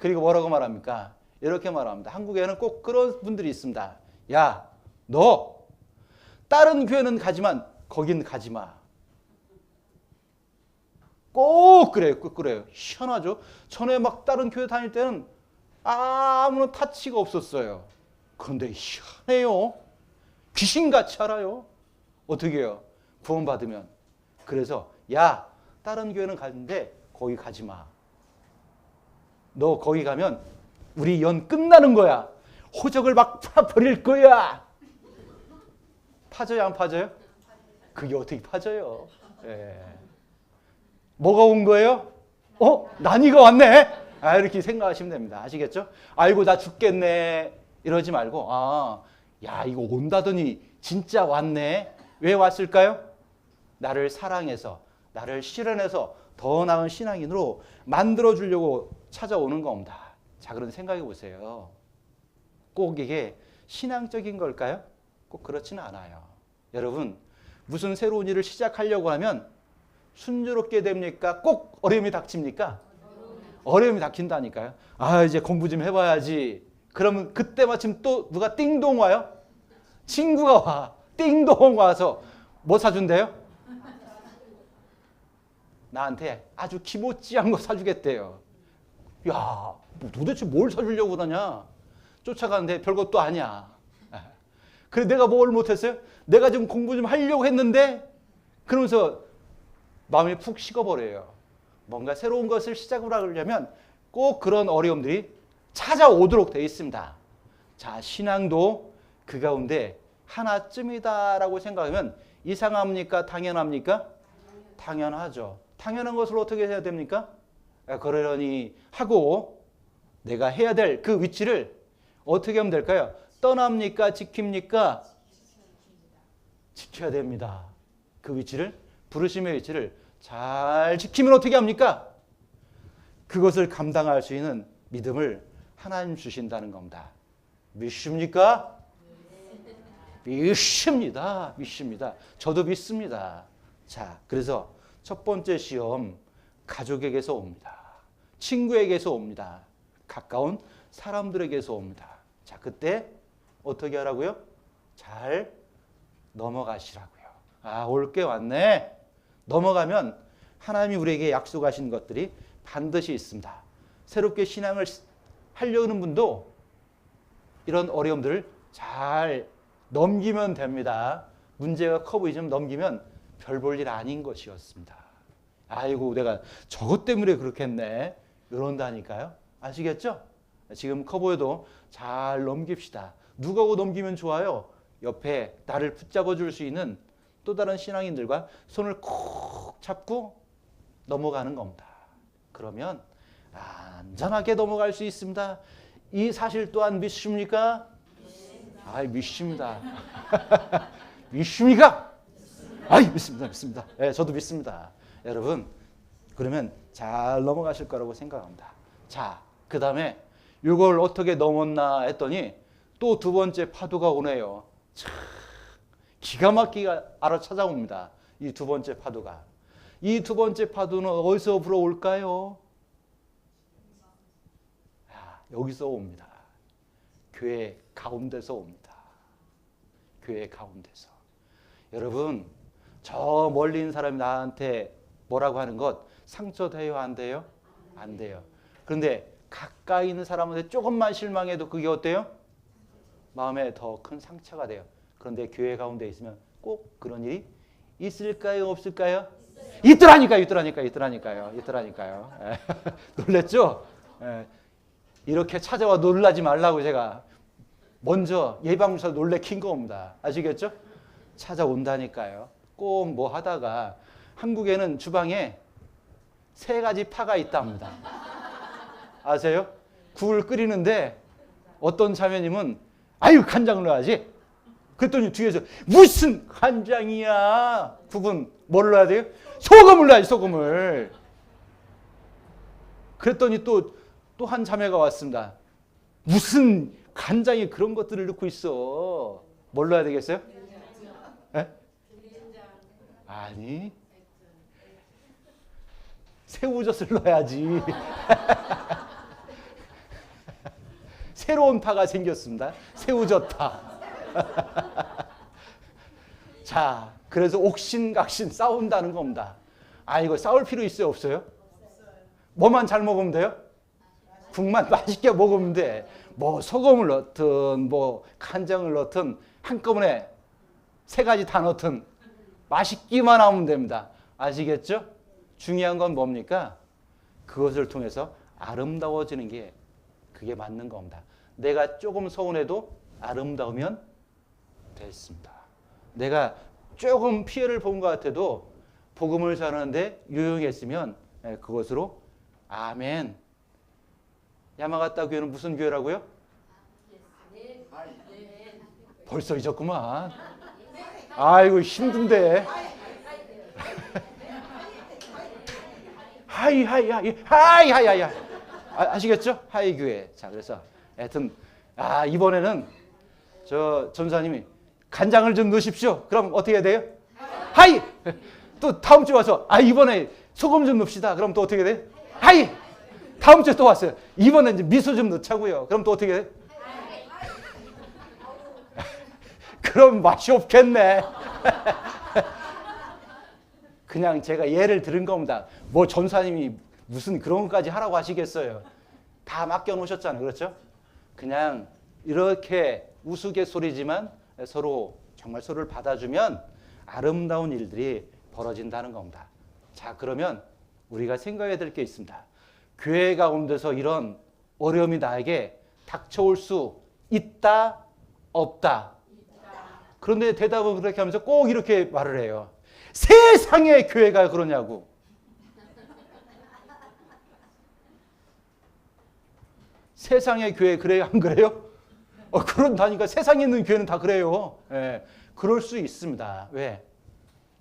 S1: 그리고 뭐라고 말합니까? 이렇게 말합니다. 한국에는 꼭 그런 분들이 있습니다. 야, 너 다른 교회는 가지만 거긴 가지 마. 꼭 그래요. 꼭 그래요. 희한하죠? 전에 막 다른 교회 다닐 때는 아무런 타치가 없었어요. 그런데 희한해요. 귀신같이 알아요. 어떻게 해요? 구원받으면. 그래서 야, 다른 교회는 가는데 거기 가지 마. 너 거기 가면 우리 연 끝나는 거야. 호적을 막 버릴 거야. 파져요, 안 파져요? 그게 어떻게 파져요? 뭐가 온 거예요? 난이가 왔네? 이렇게 생각하시면 됩니다. 아시겠죠? 아이고, 나 죽겠네. 이러지 말고, 야, 이거 온다더니 진짜 왔네. 왜 왔을까요? 나를 사랑해서, 나를 실현해서 더 나은 신앙인으로 만들어주려고 찾아오는 겁니다. 자, 그런데 생각해 보세요. 꼭 이게 신앙적인 걸까요? 꼭 그렇지는 않아요. 여러분, 무슨 새로운 일을 시작하려고 하면 순조롭게 됩니까? 꼭 어려움이 닥칩니까? 어려움이 닥친다니까요. 이제 공부 좀 해봐야지. 그러면 그때 마침 또 누가 띵동 와요? 친구가 와. 띵동 와서 뭐 사준대요? 나한테 아주 기모찌한 거 사주겠대요. 야, 도대체 뭘 사주려고 그러냐? 쫓아가는데 별것도 아니야. 그래, 내가 뭘 못했어요? 내가 좀 공부 좀 하려고 했는데 그러면서 마음이 푹 식어버려요. 뭔가 새로운 것을 시작을 하려면 꼭 그런 어려움들이 찾아오도록 되어 있습니다. 자, 신앙도 그 가운데 하나쯤이다라고 생각하면 이상합니까? 당연합니까? 당연하죠. 당연한 것을 어떻게 해야 됩니까? 그러려니 하고 내가 해야 될 그 위치를 어떻게 하면 될까요? 떠납니까? 지킵니까? 지켜야 됩니다. 그 위치를, 부르심의 위치를 잘 지키면 어떻게 합니까? 그것을 감당할 수 있는 믿음을 하나님 주신다는 겁니다. 믿습니까? 믿습니다. 믿습니다. 저도 믿습니다. 자, 그래서 첫 번째 시험, 가족에게서 옵니다. 친구에게서 옵니다. 가까운 사람들에게서 옵니다. 자, 그때 어떻게 하라고요? 잘 넘어가시라고요. 올 게 왔네. 넘어가면 하나님이 우리에게 약속하신 것들이 반드시 있습니다. 새롭게 신앙을 하려는 분도 이런 어려움들을 잘 넘기면 됩니다. 문제가 커 보이지만 넘기면 별 볼 일 아닌 것이었습니다. 아이고 내가 저것 때문에 그렇게 했네. 이런다니까요. 아시겠죠? 지금 커 보여도 잘 넘깁시다. 누구하고 넘기면 좋아요? 옆에 나를 붙잡아 줄 수 있는 또 다른 신앙인들과 손을 콕 잡고 넘어가는 겁니다. 그러면 안전하게 넘어갈 수 있습니다. 이 사실 또한 믿습니까? 믿습니다. 믿습니까? 믿습니다. 네, 저도 믿습니다. 여러분, 그러면 잘 넘어가실 거라고 생각합니다. 자, 그 다음에 이걸 어떻게 넘었나 했더니 또 두 번째 파도가 오네요. 참, 기가 막히게 알아 찾아옵니다. 이 두 번째 파도가. 이 두 번째 파도는 어디서 불어올까요? 여기서 옵니다. 교회 가운데서 옵니다. 교회 가운데서. 여러분, 저 멀리 있는 사람이 나한테 뭐라고 하는 것 상처돼요? 안 돼요? 안 돼요. 그런데 가까이 있는 사람한테 조금만 실망해도 그게 어때요? 마음에 더 큰 상처가 돼요. 그런데 교회 가운데 있으면 꼭 그런 일이 있을까요? 없을까요? 있더라니까요. 놀랬죠? 이렇게 찾아와 놀라지 말라고 제가 먼저 예방주사 놀래킨 겁니다. 아시겠죠? 찾아온다니까요. 꼭 뭐 하다가 한국에는 주방에 3가지 파가 있답니다. 아세요? 국을 끓이는데 어떤 자매님은 간장을 넣어야지. 그랬더니 뒤에서 무슨 간장이야. 국은 뭘 넣어야 돼요? 소금을 넣어야지, 소금을. 그랬더니 또 한 자매가 왔습니다. 무슨 간장에 그런 것들을 넣고 있어. 뭘 넣어야 되겠어요? 네? 아니, 새우젓을 넣어야지. 새로운 파가 생겼습니다. 새우젓파. 자, 그래서 옥신각신 싸운다는 겁니다. 이거 싸울 필요 있어요, 없어요? 뭐만 잘 먹으면 돼요? 국만 맛있게 먹으면 돼. 뭐 소금을 넣든 뭐 간장을 넣든 한꺼번에 3가지 다 넣든 맛있기만 하면 됩니다. 아시겠죠? 중요한 건 뭡니까? 그것을 통해서 아름다워지는 게 그게 맞는 겁니다. 내가 조금 서운해도 아름다우면 됐습니다. 내가 조금 피해를 본 것 같아도 복음을 전하는데 유용했으면 그것으로 아멘. 야마가타 교회는 무슨 교회라고요? 벌써 잊었구만. 아이고 힘든데. 하이. 아시겠죠? 하이 교회. 자, 그래서 하여튼 이번에는 저 전사님이 간장을 좀 넣으십시오. 그럼 어떻게 해야 돼요? 하이. 또 다음 주 와서 이번에 소금 좀 넣읍시다. 그럼 또 어떻게 돼? 하이. 다음 주에 또 왔어요. 이번엔 이제 미소 좀 넣자고요. 그럼 또 어떻게 돼? 그럼 맛이 없겠네. 그냥 제가 예를 들은 겁니다. 뭐 전사님이 무슨 그런 것까지 하라고 하시겠어요. 다 맡겨놓으셨잖아요. 그렇죠? 그냥 이렇게 우스갯소리지만 서로 정말 서로를 받아주면 아름다운 일들이 벌어진다는 겁니다. 자, 그러면 우리가 생각해야 될 게 있습니다. 교회 가운데서 이런 어려움이 나에게 닥쳐올 수 있다, 없다. 그런데 대답은 그렇게 하면서 꼭 이렇게 말을 해요. 세상의 교회가 그러냐고. 세상의 교회 그래요? 안 그래요? 그런다니까 세상에 있는 교회는 다 그래요. 그럴 수 있습니다. 왜?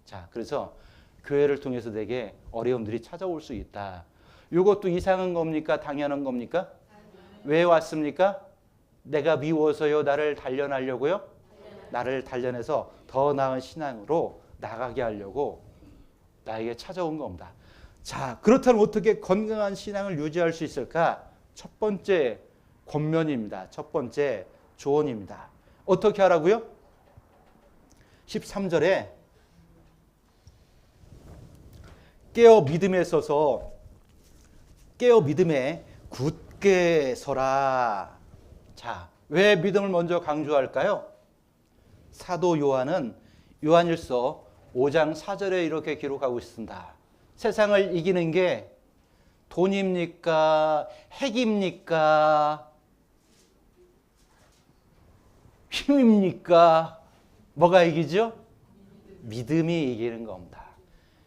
S1: 자, 그래서 교회를 통해서 내게 어려움들이 찾아올 수 있다. 이것도 이상한 겁니까? 당연한 겁니까? 왜 왔습니까? 내가 미워서요? 나를 단련하려고요? 나를 단련해서 더 나은 신앙으로 나가게 하려고 나에게 찾아온 겁니다. 자, 그렇다면 어떻게 건강한 신앙을 유지할 수 있을까? 첫 번째 권면입니다. 첫 번째 조언입니다. 어떻게 하라고요? 13절에 깨어 믿음에 서서 깨어 믿음에 굳게 서라. 자, 왜 믿음을 먼저 강조할까요? 사도 요한은 요한일서 5장 4절에 이렇게 기록하고 있습니다. 세상을 이기는 게 돈입니까? 핵입니까? 힘입니까? 뭐가 이기죠? 믿음이 이기는 겁니다.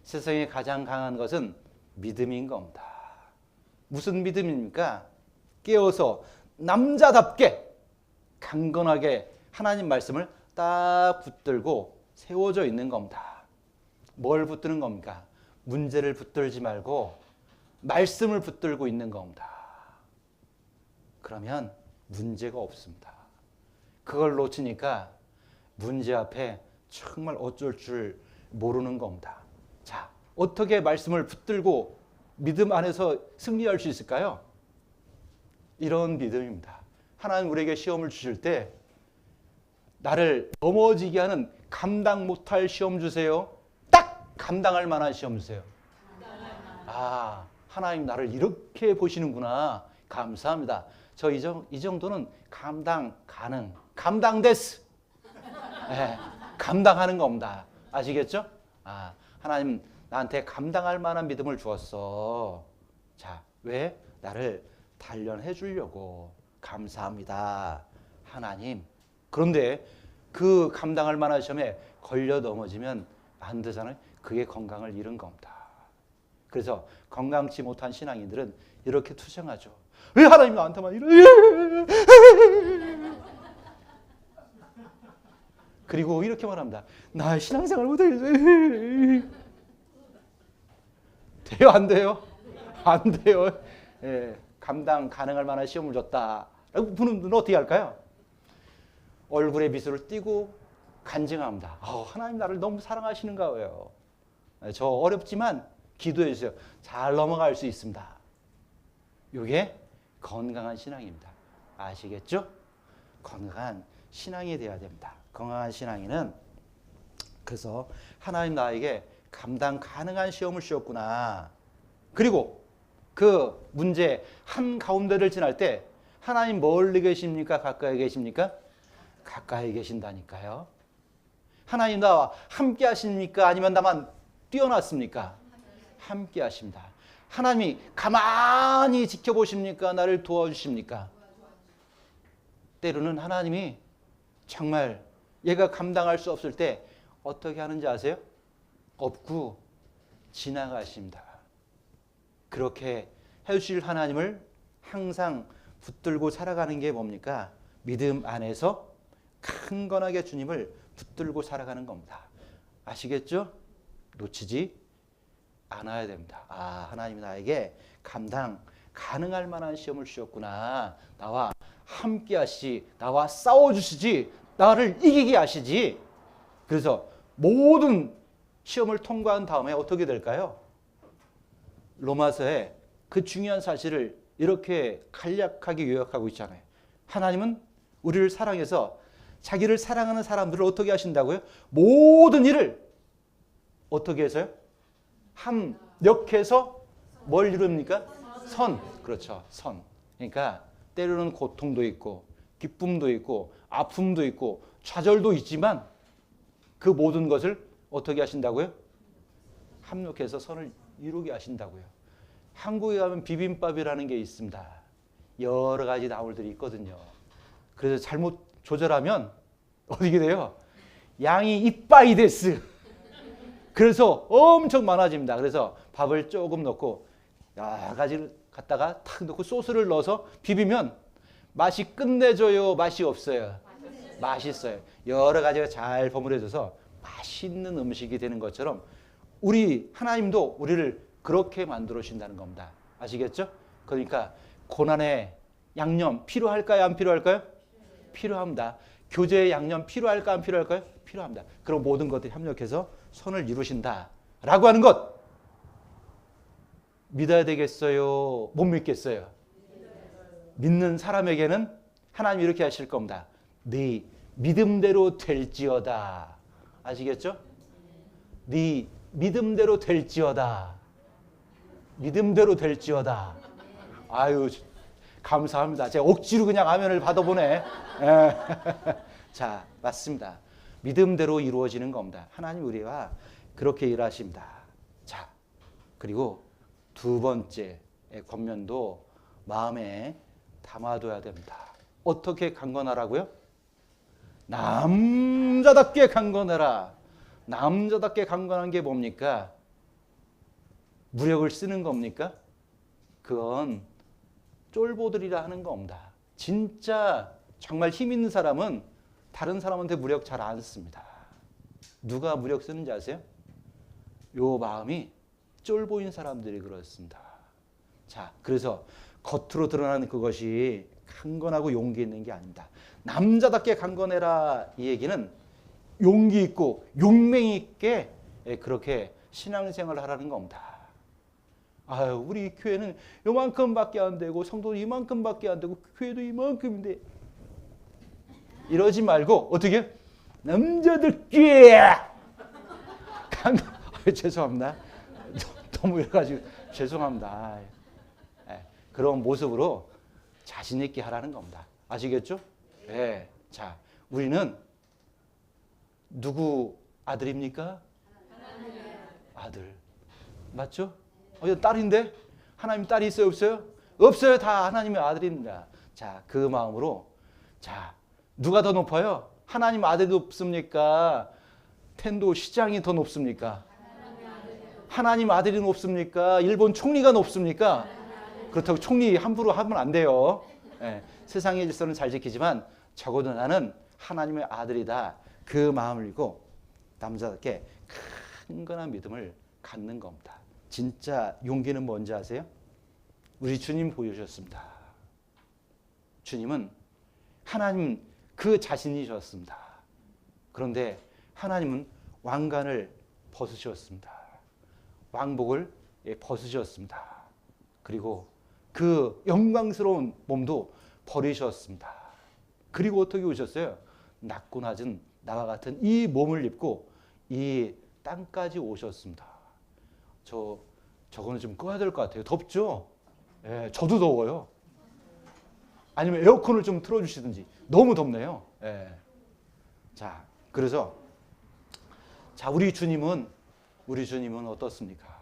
S1: 세상에 가장 강한 것은 믿음인 겁니다. 무슨 믿음입니까? 깨어서 남자답게 강건하게 하나님 말씀을 딱 붙들고 세워져 있는 겁니다. 뭘 붙드는 겁니까? 문제를 붙들지 말고 말씀을 붙들고 있는 겁니다. 그러면 문제가 없습니다. 그걸 놓치니까 문제 앞에 정말 어쩔 줄 모르는 겁니다. 자, 어떻게 말씀을 붙들고 믿음 안에서 승리할 수 있을까요? 이런 믿음입니다. 하나님 우리에게 시험을 주실 때 나를 넘어지게 하는 감당 못할 시험 주세요. 딱 감당할 만한 시험 주세요. 아, 하나님 나를 이렇게 보시는구나. 감사합니다. 저 이 정도는 감당 가능. 감당데스. 네, 감당하는 겁니다. 아시겠죠? 아, 하나님 나한테 감당할 만한 믿음을 주었어. 자, 왜? 나를 단련해 주려고. 감사합니다. 하나님. 그런데 그 감당할 만한 시험에 걸려 넘어지면 안 되잖아요. 그게 건강을 잃은 겁니다. 그래서 건강치 못한 신앙인들은 이렇게 투정하죠. 왜 하나님 나한테만 이래? 그리고 이렇게 말합니다. 나 신앙생활 못하겠어요. 돼요? 안 돼요? 안 돼요. 예, 감당 가능할 만한 시험을 줬다. 분은 어떻게 할까요? 얼굴에 미소를 띠고 간증합니다. 하나님 나를 너무 사랑하시는가 봐요. 저 어렵지만 기도해 주세요. 잘 넘어갈 수 있습니다. 이게 건강한 신앙입니다. 아시겠죠? 건강한 신앙이 돼야 됩니다. 건강한 신앙인은 그래서 하나님 나에게 감당 가능한 시험을 주었구나. 그리고 그 문제 한가운데를 지날 때 하나님 멀리 계십니까? 가까이 계십니까? 가까이 계신다니까요. 하나님 나와 함께 하십니까? 아니면 나만 뛰어났습니까? 함께 하십니다. 하나님이 가만히 지켜보십니까? 나를 도와주십니까? 때로는 하나님이 정말 얘가 감당할 수 없을 때 어떻게 하는지 아세요? 업고 지나가십니다. 그렇게 해주실 하나님을 항상 붙들고 살아가는 게 뭡니까? 믿음 안에서 강건하게 주님을 붙들고 살아가는 겁니다. 아시겠죠? 놓치지 않아야 됩니다. 아, 하나님이 나에게 감당 가능할 만한 시험을 주셨구나. 나와 함께 하시지, 나와 싸워주시지, 나를 이기게 하시지. 그래서 모든 시험을 통과한 다음에 어떻게 될까요? 로마서에 그 중요한 사실을 이렇게 간략하게 요약하고 있잖아요. 하나님은 우리를 사랑해서 자기를 사랑하는 사람들을 어떻게 하신다고요? 모든 일을 어떻게 해서요? 합력해서 뭘 이룹니까? 선. 그렇죠. 선. 그러니까 때로는 고통도 있고 기쁨도 있고 아픔도 있고 좌절도 있지만 그 모든 것을 어떻게 하신다고요? 합력해서 선을 이루게 하신다고요. 한국에 가면 비빔밥이라는 게 있습니다. 여러 가지 나물들이 있거든요. 그래서 잘못 조절하면 어떻게 돼요? 양이 이빠이 데스. 그래서 엄청 많아집니다. 그래서 밥을 조금 넣고 여러 가지를 갖다가 탁 넣고 소스를 넣어서 비비면 맛이 끝내줘요? 맛이 없어요? 맛있어요. 여러 가지가 잘 버무려져서 맛있는 음식이 되는 것처럼 우리 하나님도 우리를 그렇게 만들어 주신다는 겁니다. 아시겠죠? 그러니까 고난의 양념 필요할까요? 안 필요할까요? 필요합니다. 교제의 양념 필요할까? 안 필요할까요? 필요합니다. 그럼 모든 것들이 협력해서 선을 이루신다라고 하는 것 믿어야 되겠어요? 못 믿겠어요? 믿는 사람에게는 하나님이 이렇게 하실 겁니다. 네 믿음대로 될지어다. 아시겠죠? 네 믿음대로 될지어다. 믿음대로 될지어다. 아유, 감사합니다. 제가 억지로 그냥 아멘을 받아보네. 자, 맞습니다. 믿음대로 이루어지는 겁니다. 하나님 우리와 그렇게 일하십니다. 자, 그리고 두 번째 권면도 마음에 담아둬야 됩니다. 어떻게 강건하라고요? 남자답게 강건해라. 남자답게 강건한 게 뭡니까? 무력을 쓰는 겁니까? 그건 쫄보들이라 하는 겁니다. 진짜 정말 힘 있는 사람은 다른 사람한테 무력 잘 안 씁니다. 누가 무력 쓰는지 아세요? 요 마음이 쫄보인 사람들이 그렇습니다. 자, 그래서 겉으로 드러나는 그것이 강건하고 용기 있는 게 아닙니다. 남자답게 강건해라 이 얘기는 용기 있고 용맹 있게 그렇게 신앙생활을 하라는 겁니다. 아유, 우리 교회는 요만큼밖에 안 되고 성도는 이만큼밖에 안 되고 교회도 이만큼인데 이러지 말고 어떻게 남자들끼리 죄송합니다. 너무 이래가지고 죄송합니다. 그런 모습으로 자신 있게 하라는 겁니다. 아시겠죠? 네. 자, 우리는 누구 아들입니까? 아들. 맞죠? 딸인데? 하나님 딸이 있어요? 없어요? 없어요. 다 하나님의 아들입니다. 자, 그 마음으로. 자, 누가 더 높아요? 하나님 아들이 높습니까? 텐도 시장이 더 높습니까? 하나님 아들이 높습니까? 일본 총리가 높습니까? 그렇다고 총리 함부로 하면 안 돼요. 네, 세상의 질서는 잘 지키지만 적어도 나는 하나님의 아들이다. 그 마음을 읽고 남자답게 강건한 믿음을 갖는 겁니다. 진짜 용기는 뭔지 아세요? 우리 주님 보여주셨습니다. 주님은 하나님 그 자신이셨습니다. 그런데 하나님은 왕관을 벗으셨습니다. 왕복을 벗으셨습니다. 그리고 그 영광스러운 몸도 버리셨습니다. 그리고 어떻게 오셨어요? 낮고 낮은 나와 같은 이 몸을 입고 이 땅까지 오셨습니다. 저거는 좀 꺼야 될 것 같아요. 덥죠? 예, 저도 더워요. 아니면 에어컨을 좀 틀어주시든지. 너무 덥네요. 예. 자, 그래서 자, 우리 주님은 어떻습니까?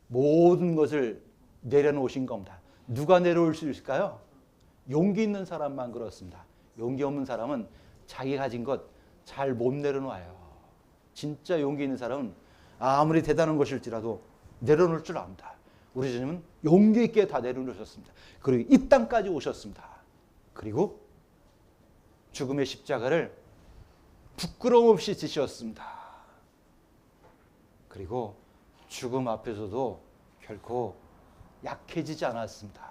S1: 모든 것을 내려놓으신 겁니다. 누가 내려올 수 있을까요? 용기 있는 사람만 그렇습니다. 용기 없는 사람은 자기 가진 것 잘 못 내려놔요. 진짜 용기 있는 사람은 아무리 대단한 것일지라도 내려놓을 줄 압니다. 우리 주님은 용기 있게 다 내려놓으셨습니다. 그리고 이 땅까지 오셨습니다. 그리고 죽음의 십자가를 부끄러움 없이 지셨습니다. 그리고 죽음 앞에서도 결코 약해지지 않았습니다.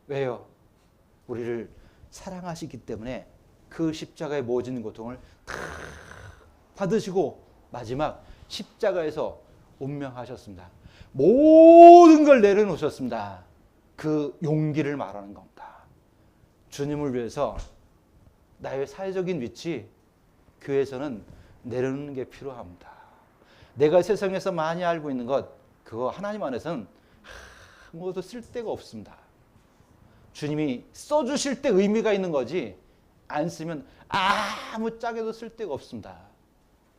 S1: 왜요? 우리를 사랑하시기 때문에 그 십자가의 모진 고통을 다 받으시고 마지막 십자가에서 운명하셨습니다. 모든 걸 내려놓으셨습니다. 그 용기를 말하는 겁니다. 주님을 위해서 나의 사회적인 위치, 교회에서는 내려놓는 게 필요합니다. 내가 세상에서 많이 알고 있는 것, 그거 하나님 안에서는 아무것도 쓸데가 없습니다. 주님이 써주실 때 의미가 있는 거지 안 쓰면 아무 짝에도 쓸데가 없습니다.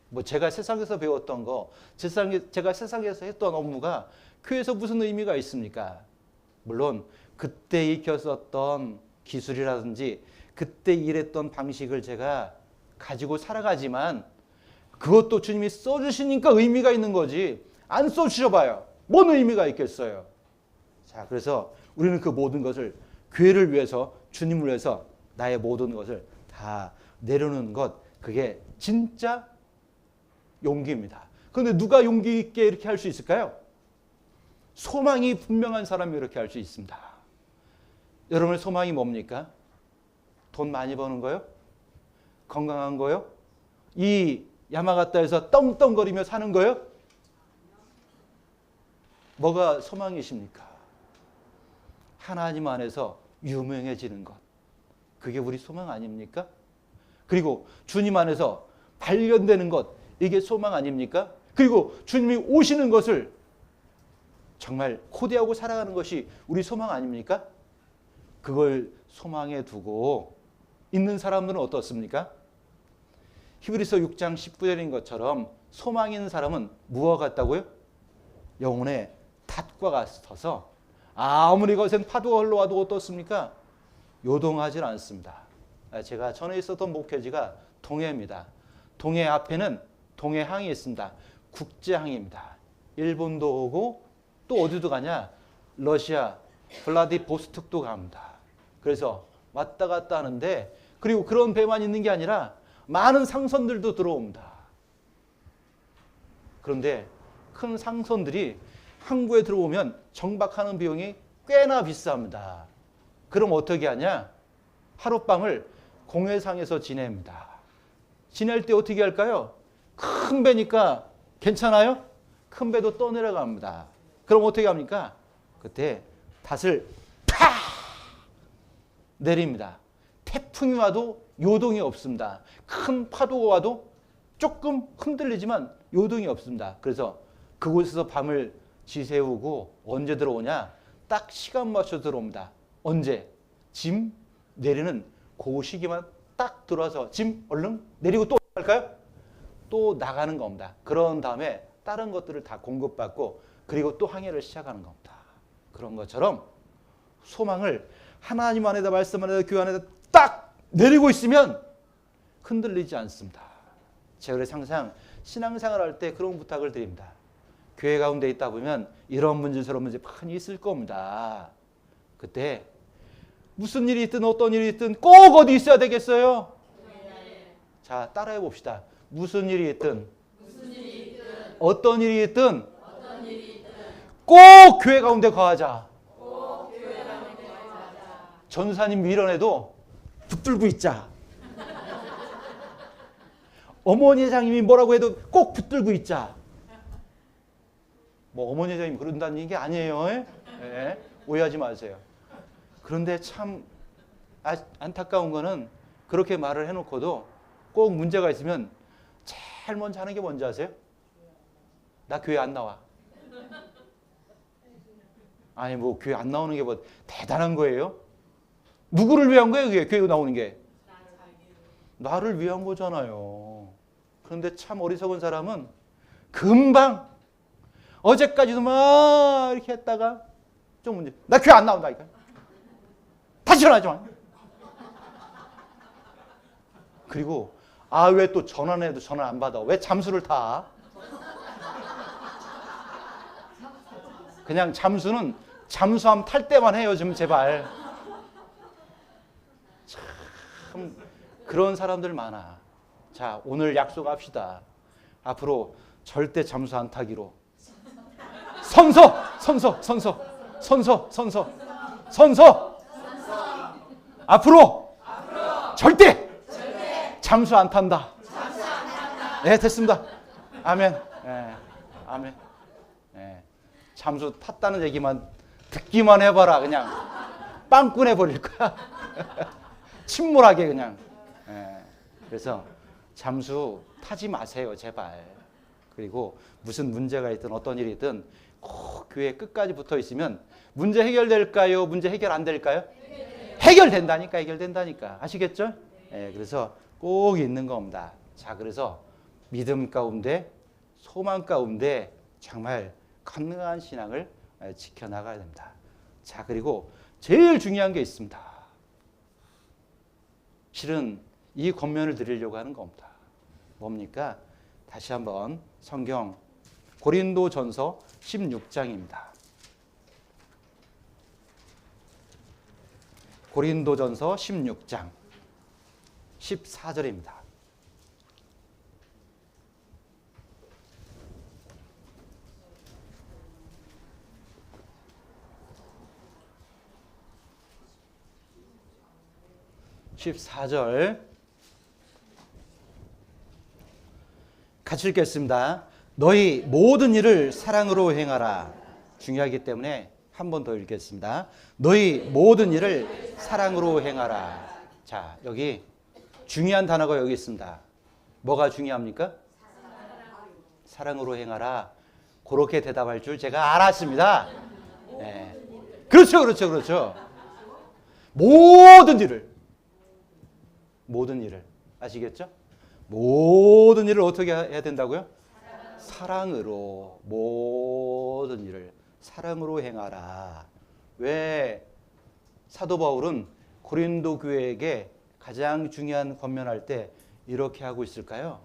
S1: 뭐 제가 세상에서 배웠던 거, 제가 세상에서 했던 업무가 교회에서 무슨 의미가 있습니까? 물론 그때 익혔었던 기술이라든지 그때 일했던 방식을 제가 가지고 살아가지만 그것도 주님이 써주시니까 의미가 있는 거지 안 써주셔봐요. 뭔 의미가 있겠어요? 자, 그래서 우리는 그 모든 것을 교회를 위해서 주님을 위해서 나의 모든 것을 다 내려놓는 것, 그게 진짜 용기입니다. 그런데 누가 용기 있게 이렇게 할 수 있을까요? 소망이 분명한 사람이 이렇게 할 수 있습니다. 여러분의 소망이 뭡니까? 돈 많이 버는 거요? 건강한 거요? 이 야마가타에서 떵떵거리며 사는 거요? 뭐가 소망이십니까? 하나님 안에서 유명해지는 것. 그게 우리 소망 아닙니까? 그리고 주님 안에서 발견되는 것. 이게 소망 아닙니까? 그리고 주님이 오시는 것을 정말 코디하고 살아가는 것이 우리 소망 아닙니까? 그걸 소망에 두고 있는 사람들은 어떻습니까? 히브리서 6장 19절인 것처럼 소망 있는 사람은 무엇 같다고요? 영혼의 닷과 같아서 아무리 거센 파도가 흘러와도 어떻습니까? 요동하지 않습니다. 제가 전에 있었던 목회지가 동해입니다. 동해 앞에는 동해항이 있습니다. 국제항입니다. 일본도 오고 또 어디도 가냐? 러시아 블라디보스톡도 갑니다. 그래서 왔다 갔다 하는데, 그리고 그런 배만 있는 게 아니라 많은 상선들도 들어옵니다. 그런데 큰 상선들이 항구에 들어오면 정박하는 비용이 꽤나 비쌉니다. 그럼 어떻게 하냐? 하룻밤을 공해상에서 지냅니다. 지낼 때 어떻게 할까요? 큰 배니까 괜찮아요? 큰 배도 떠내려갑니다. 그럼 어떻게 합니까? 그때 닷을 팍 내립니다. 태풍이 와도 요동이 없습니다. 큰 파도가 와도 조금 흔들리지만 요동이 없습니다. 그래서 그곳에서 밤을 지새우고 언제 들어오냐? 딱 시간 맞춰 들어옵니다. 언제? 짐 내리는 그 시기만 딱 들어와서 짐 얼른 내리고 또 할까요? 또 나가는 겁니다. 그런 다음에 다른 것들을 다 공급받고 그리고 또 항해를 시작하는 겁니다. 그런 것처럼 소망을 하나님 안에다, 말씀 안에다, 교회 안에다 딱 내리고 있으면 흔들리지 않습니다. 제가 그래서 항상 신앙생활 할 때 그런 부탁을 드립니다. 교회 가운데 있다 보면 이런 문제 저런 문제 많이 있을 겁니다. 그때 무슨 일이 있든 어떤 일이 있든 꼭 어디 있어야 되겠어요? 자, 따라해 봅시다. 무슨 일이 있든, 어떤 일이 있든 꼭 교회 가운데 거하자. 전사님 밀어내도 붙들고 있자. 어머니 회장님이 뭐라고 해도 꼭 붙들고 있자. 뭐 어머니 회장님이 그런다는 게 아니에요. 네, 오해하지 마세요. 그런데 참 안타까운 거는 그렇게 말을 해놓고도 꼭 문제가 있으면 제일 먼저 하는 게 뭔지 아세요? 나 교회 안 나와. 아니 뭐 교회 안 나오는 게 뭐 대단한 거예요? 누구를 위한 거예요? 그게 교회 나오는 게? 나를 위한 거잖아요. 그런데 참 어리석은 사람은 금방 어제까지도 막 이렇게 했다가 좀 문제. 나 교회 안 나온다니까. 다시 전화하지 마. 그리고 왜 또 전화해도 전화 안 받아? 왜 잠수를 타? 그냥 잠수는 잠수함 탈 때만 해요, 좀 제발. 참 그런 사람들 많아. 자, 오늘 약속합시다. 앞으로 절대 잠수 안 타기로. 선서. 앞으로 절대 잠수 안 탄다. 네, 됐습니다. 아멘. 네, 아멘. 네, 잠수 탔다는 얘기만 듣기만 해봐라. 그냥 빵꾸 내버릴 거야. 침몰하게 그냥. 네, 그래서 잠수 타지 마세요, 제발. 그리고 무슨 문제가 있든 어떤 일이 있든 꼭 교회 끝까지 붙어 있으면 문제 해결될까요? 문제 해결 안 될까요? 해결된다니까. 아시겠죠? 네, 그래서 꼭 있는 겁니다. 자, 그래서 믿음 가운데, 소망 가운데 정말 건강한 신앙을 지켜나가야 됩니다. 자, 그리고 제일 중요한 게 있습니다. 실은 이 권면을 드리려고 하는 겁니다. 뭡니까? 다시 한번 성경 고린도전서 16장입니다. 고린도전서 16장 14절입니다. 같이 읽겠습니다. 너희 모든 일을 사랑으로 행하라. 중요하기 때문에 한 번 더 읽겠습니다. 너희 모든 일을 사랑으로 행하라. 자, 여기 중요한 단어가 여기 있습니다. 뭐가 중요합니까? 사랑으로 행하라. 그렇게 대답할 줄 제가 알았습니다. 네. 그렇죠. 모든 일을. 모든 일을. 아시겠죠? 모든 일을 어떻게 해야 된다고요? 사랑으로. 모든 일을 사랑으로 행하라. 왜 사도 바울은 고린도 교회에게 가장 중요한 권면할 때 이렇게 하고 있을까요?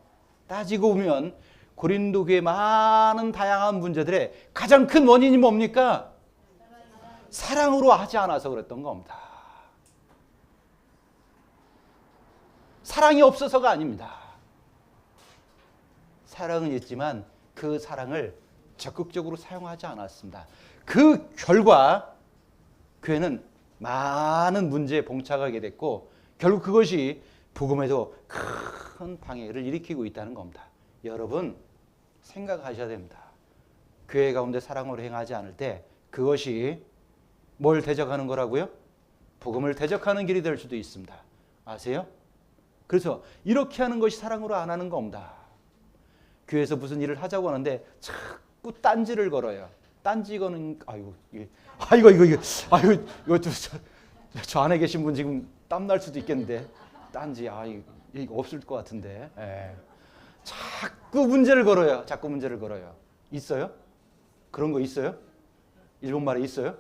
S1: 따지고 보면 고린도 교회 많은 다양한 문제들의 가장 큰 원인이 뭡니까? 사랑으로 하지 않아서 그랬던 겁니다. 사랑이 없어서가 아닙니다. 사랑은 있지만 그 사랑을 적극적으로 사용하지 않았습니다. 그 결과 교회는 많은 문제에 봉착하게 됐고 결국 그것이 복음에도 큰 방해를 일으키고 있다는 겁니다. 여러분 생각하셔야 됩니다. 교회 가운데 사랑으로 행하지 않을 때 그것이 뭘 대적하는 거라고요? 복음을 대적하는 길이 될 수도 있습니다. 아세요? 그래서 이렇게 하는 것이 사랑으로 안 하는 겁니다. 교회에서 무슨 일을 하자고 하는데 자꾸 딴지를 걸어요. 딴지 거는 이거 저 안에 계신 분 지금 땀 날 수도 있겠는데 딴지 이거 없을 것 같은데. 자꾸 문제를 걸어요. 자꾸 문제를 걸어요. 있어요? 그런 거 있어요? 일본 말에 있어요?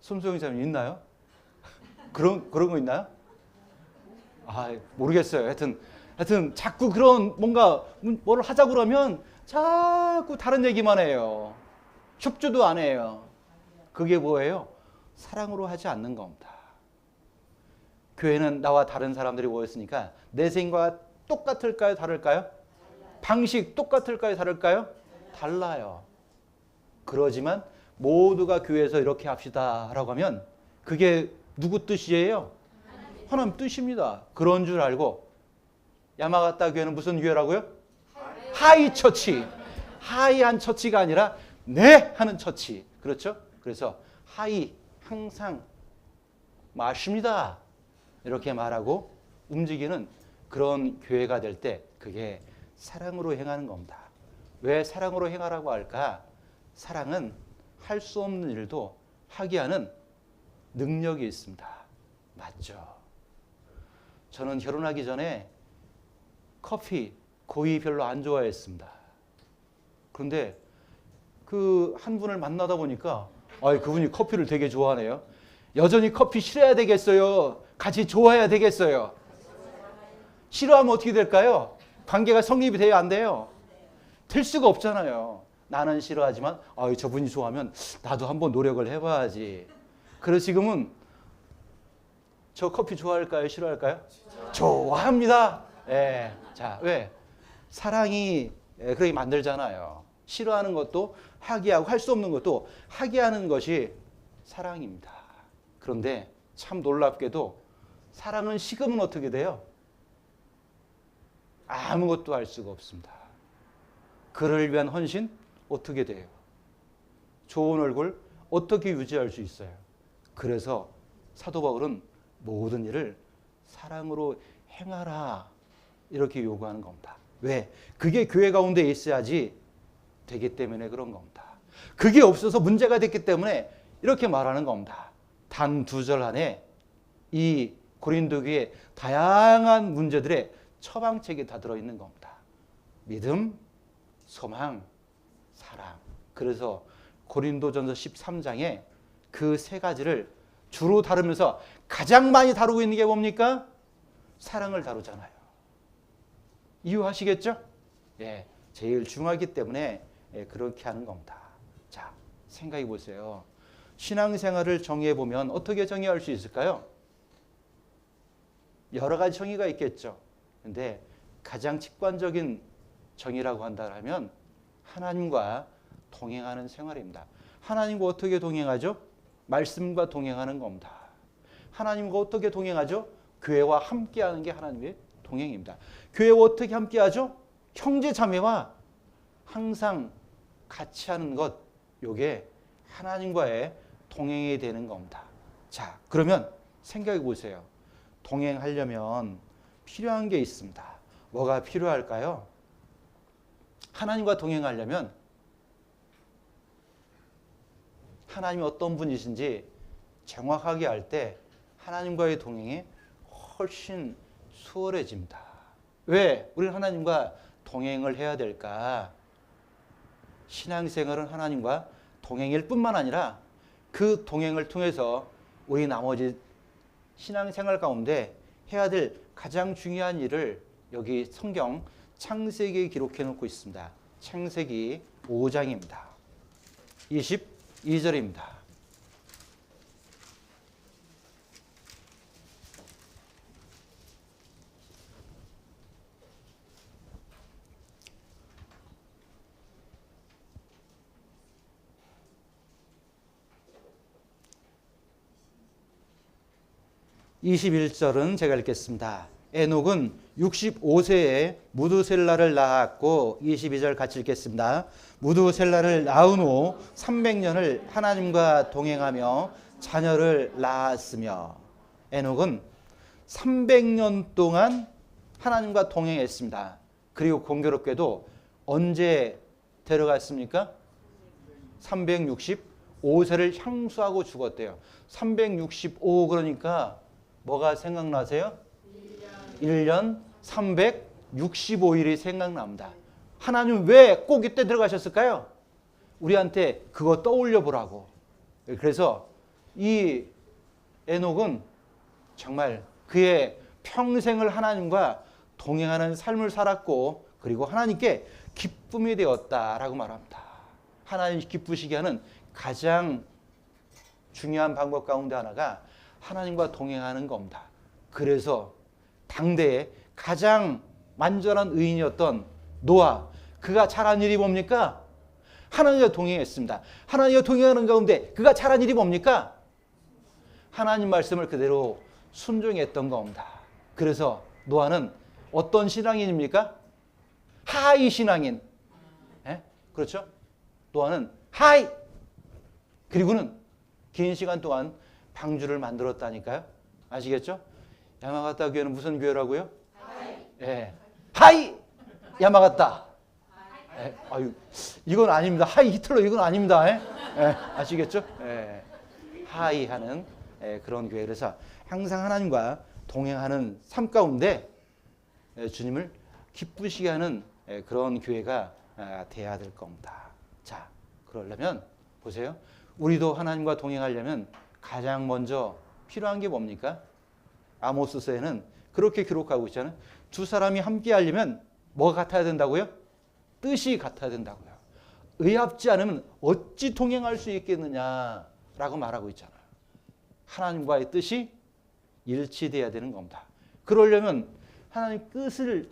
S1: 손소영 사님 있나요? 그런 거 있나요? 모르겠어요. 하여튼 자꾸 그런 뭔가 뭘 하자고 그러면 자꾸 다른 얘기만 해요. 협조도 안 해요. 그게 뭐예요? 사랑으로 하지 않는 겁니다. 교회는 나와 다른 사람들이 모였으니까 내 생각과 똑같을까요? 다를까요? 방식 똑같을까요? 다를까요? 달라요. 그러지만 모두가 교회에서 이렇게 합시다 라고 하면 그게 누구 뜻이에요? 하나님 뜻입니다. 그런 줄 알고 야마가타 교회는 무슨 교회라고요? 하이처치. 하이한 처치가 아니라 네 하는 처치. 그렇죠? 그래서 하이 항상 맞습니다. 이렇게 말하고 움직이는 그런 교회가 될 때 그게 사랑으로 행하는 겁니다. 왜 사랑으로 행하라고 할까? 사랑은 할 수 없는 일도 하게 하는 능력이 있습니다. 맞죠? 저는 결혼하기 전에 커피 거의 별로 안 좋아했습니다. 그런데 그 한 분을 만나다 보니까 그분이 커피를 되게 좋아하네요. 여전히 커피 싫어야 되겠어요? 같이 좋아해야 되겠어요? 싫어하면 어떻게 될까요? 관계가 성립이 돼야 안 돼요? 될 수가 없잖아요. 나는 싫어하지만 저분이 좋아하면 나도 한번 노력을 해봐야지. 그래서 지금은 저 커피 좋아할까요? 싫어할까요? 좋아합니다. 자, 왜? 사랑이 그렇게 만들잖아요. 싫어하는 것도 하게 하고 할 수 없는 것도 하게 하는 것이 사랑입니다. 그런데 참 놀랍게도 사랑은 식으면 어떻게 돼요? 아무것도 할 수가 없습니다. 그를 위한 헌신 어떻게 돼요? 좋은 얼굴 어떻게 유지할 수 있어요? 그래서 사도 바울은 모든 일을 사랑으로 행하라 이렇게 요구하는 겁니다. 왜? 그게 교회 가운데 있어야지 되기 때문에 그런 겁니다. 그게 없어서 문제가 됐기 때문에 이렇게 말하는 겁니다. 단 2절 안에 이 고린도 교회의 다양한 문제들의 처방책이 다 들어있는 겁니다. 믿음, 소망, 사랑. 그래서 고린도전서 13장에 그 3가지를 주로 다루면서 가장 많이 다루고 있는 게 뭡니까? 사랑을 다루잖아요. 이해하시겠죠? 제일 중요하기 때문에 그렇게 하는 겁니다. 자, 생각해 보세요. 신앙생활을 정의해 보면 어떻게 정의할 수 있을까요? 여러 가지 정의가 있겠죠. 근데 가장 직관적인 정의라고 한다면 하나님과 동행하는 생활입니다. 하나님과 어떻게 동행하죠? 말씀과 동행하는 겁니다. 하나님과 어떻게 동행하죠? 교회와 함께하는 게 하나님의 동행입니다. 교회와 어떻게 함께하죠? 형제 자매와 항상 같이 하는 것, 이게 하나님과의 동행이 되는 겁니다. 자, 그러면 생각해 보세요. 동행하려면 필요한 게 있습니다. 뭐가 필요할까요? 하나님과 동행하려면 하나님이 어떤 분이신지 정확하게 알 때 하나님과의 동행에 훨씬 수월해집니다. 왜? 우리는 하나님과 동행을 해야 될까? 신앙생활은 하나님과 동행일 뿐만 아니라 그 동행을 통해서 우리 나머지 신앙생활 가운데 해야 될 가장 중요한 일을 여기 성경 창세기에 기록해 놓고 있습니다. 창세기 5장입니다. 22절입니다. (21절은) 제가 읽겠습니다. 에녹은 65세에 무두셀라를 낳았고, 22절 같이 읽겠습니다. 무두셀라를 낳은 후 300년을 하나님과 동행하며 자녀를 낳았으며. 에녹은 300년 동안 하나님과 동행했습니다. 그리고 공교롭게도 언제 데려갔습니까? 365세를 향수하고 죽었대요. 365 그러니까 뭐가 생각나세요? 1년 365일이 생각납니다. 하나님 왜 꼭 이때 들어가셨을까요? 우리한테 그거 떠올려 보라고. 그래서 이 에녹은 정말 그의 평생을 하나님과 동행하는 삶을 살았고, 그리고 하나님께 기쁨이 되었다라고 말합니다. 하나님 기쁘시게 하는 가장 중요한 방법 가운데 하나가 하나님과 동행하는 겁니다. 그래서 당대에 가장 완전한 의인이었던 노아, 그가 잘한 일이 뭡니까? 하나님과 동행했습니다. 하나님과 동행하는 가운데 그가 잘한 일이 뭡니까? 하나님 말씀을 그대로 순종했던 겁니다. 그래서 노아는 어떤 신앙인입니까? 하이 신앙인. 예? 그렇죠? 노아는 하이. 그리고는 긴 시간 동안 방주를 만들었다니까요. 아시겠죠? 야마가타 교회는 무슨 교회라고요? 하이. 예. 하이! 야마가타. 예. 아유, 이건 아닙니다. 하이 히틀러 이건 아닙니다. 예? 예. 아시겠죠? 예. 하이 하는 그런 교회. 그래서 항상 하나님과 동행하는 삶 가운데 주님을 기쁘시게 하는 그런 교회가 돼야 될 겁니다. 자, 그러려면 보세요. 우리도 하나님과 동행하려면 가장 먼저 필요한 게 뭡니까? 아모스서에는 그렇게 기록하고 있잖아요. 두 사람이 함께 하려면 뭐가 같아야 된다고요? 뜻이 같아야 된다고요. 의합지 않으면 어찌 동행할 수 있겠느냐라고 말하고 있잖아요. 하나님과의 뜻이 일치돼야 되는 겁니다. 그러려면 하나님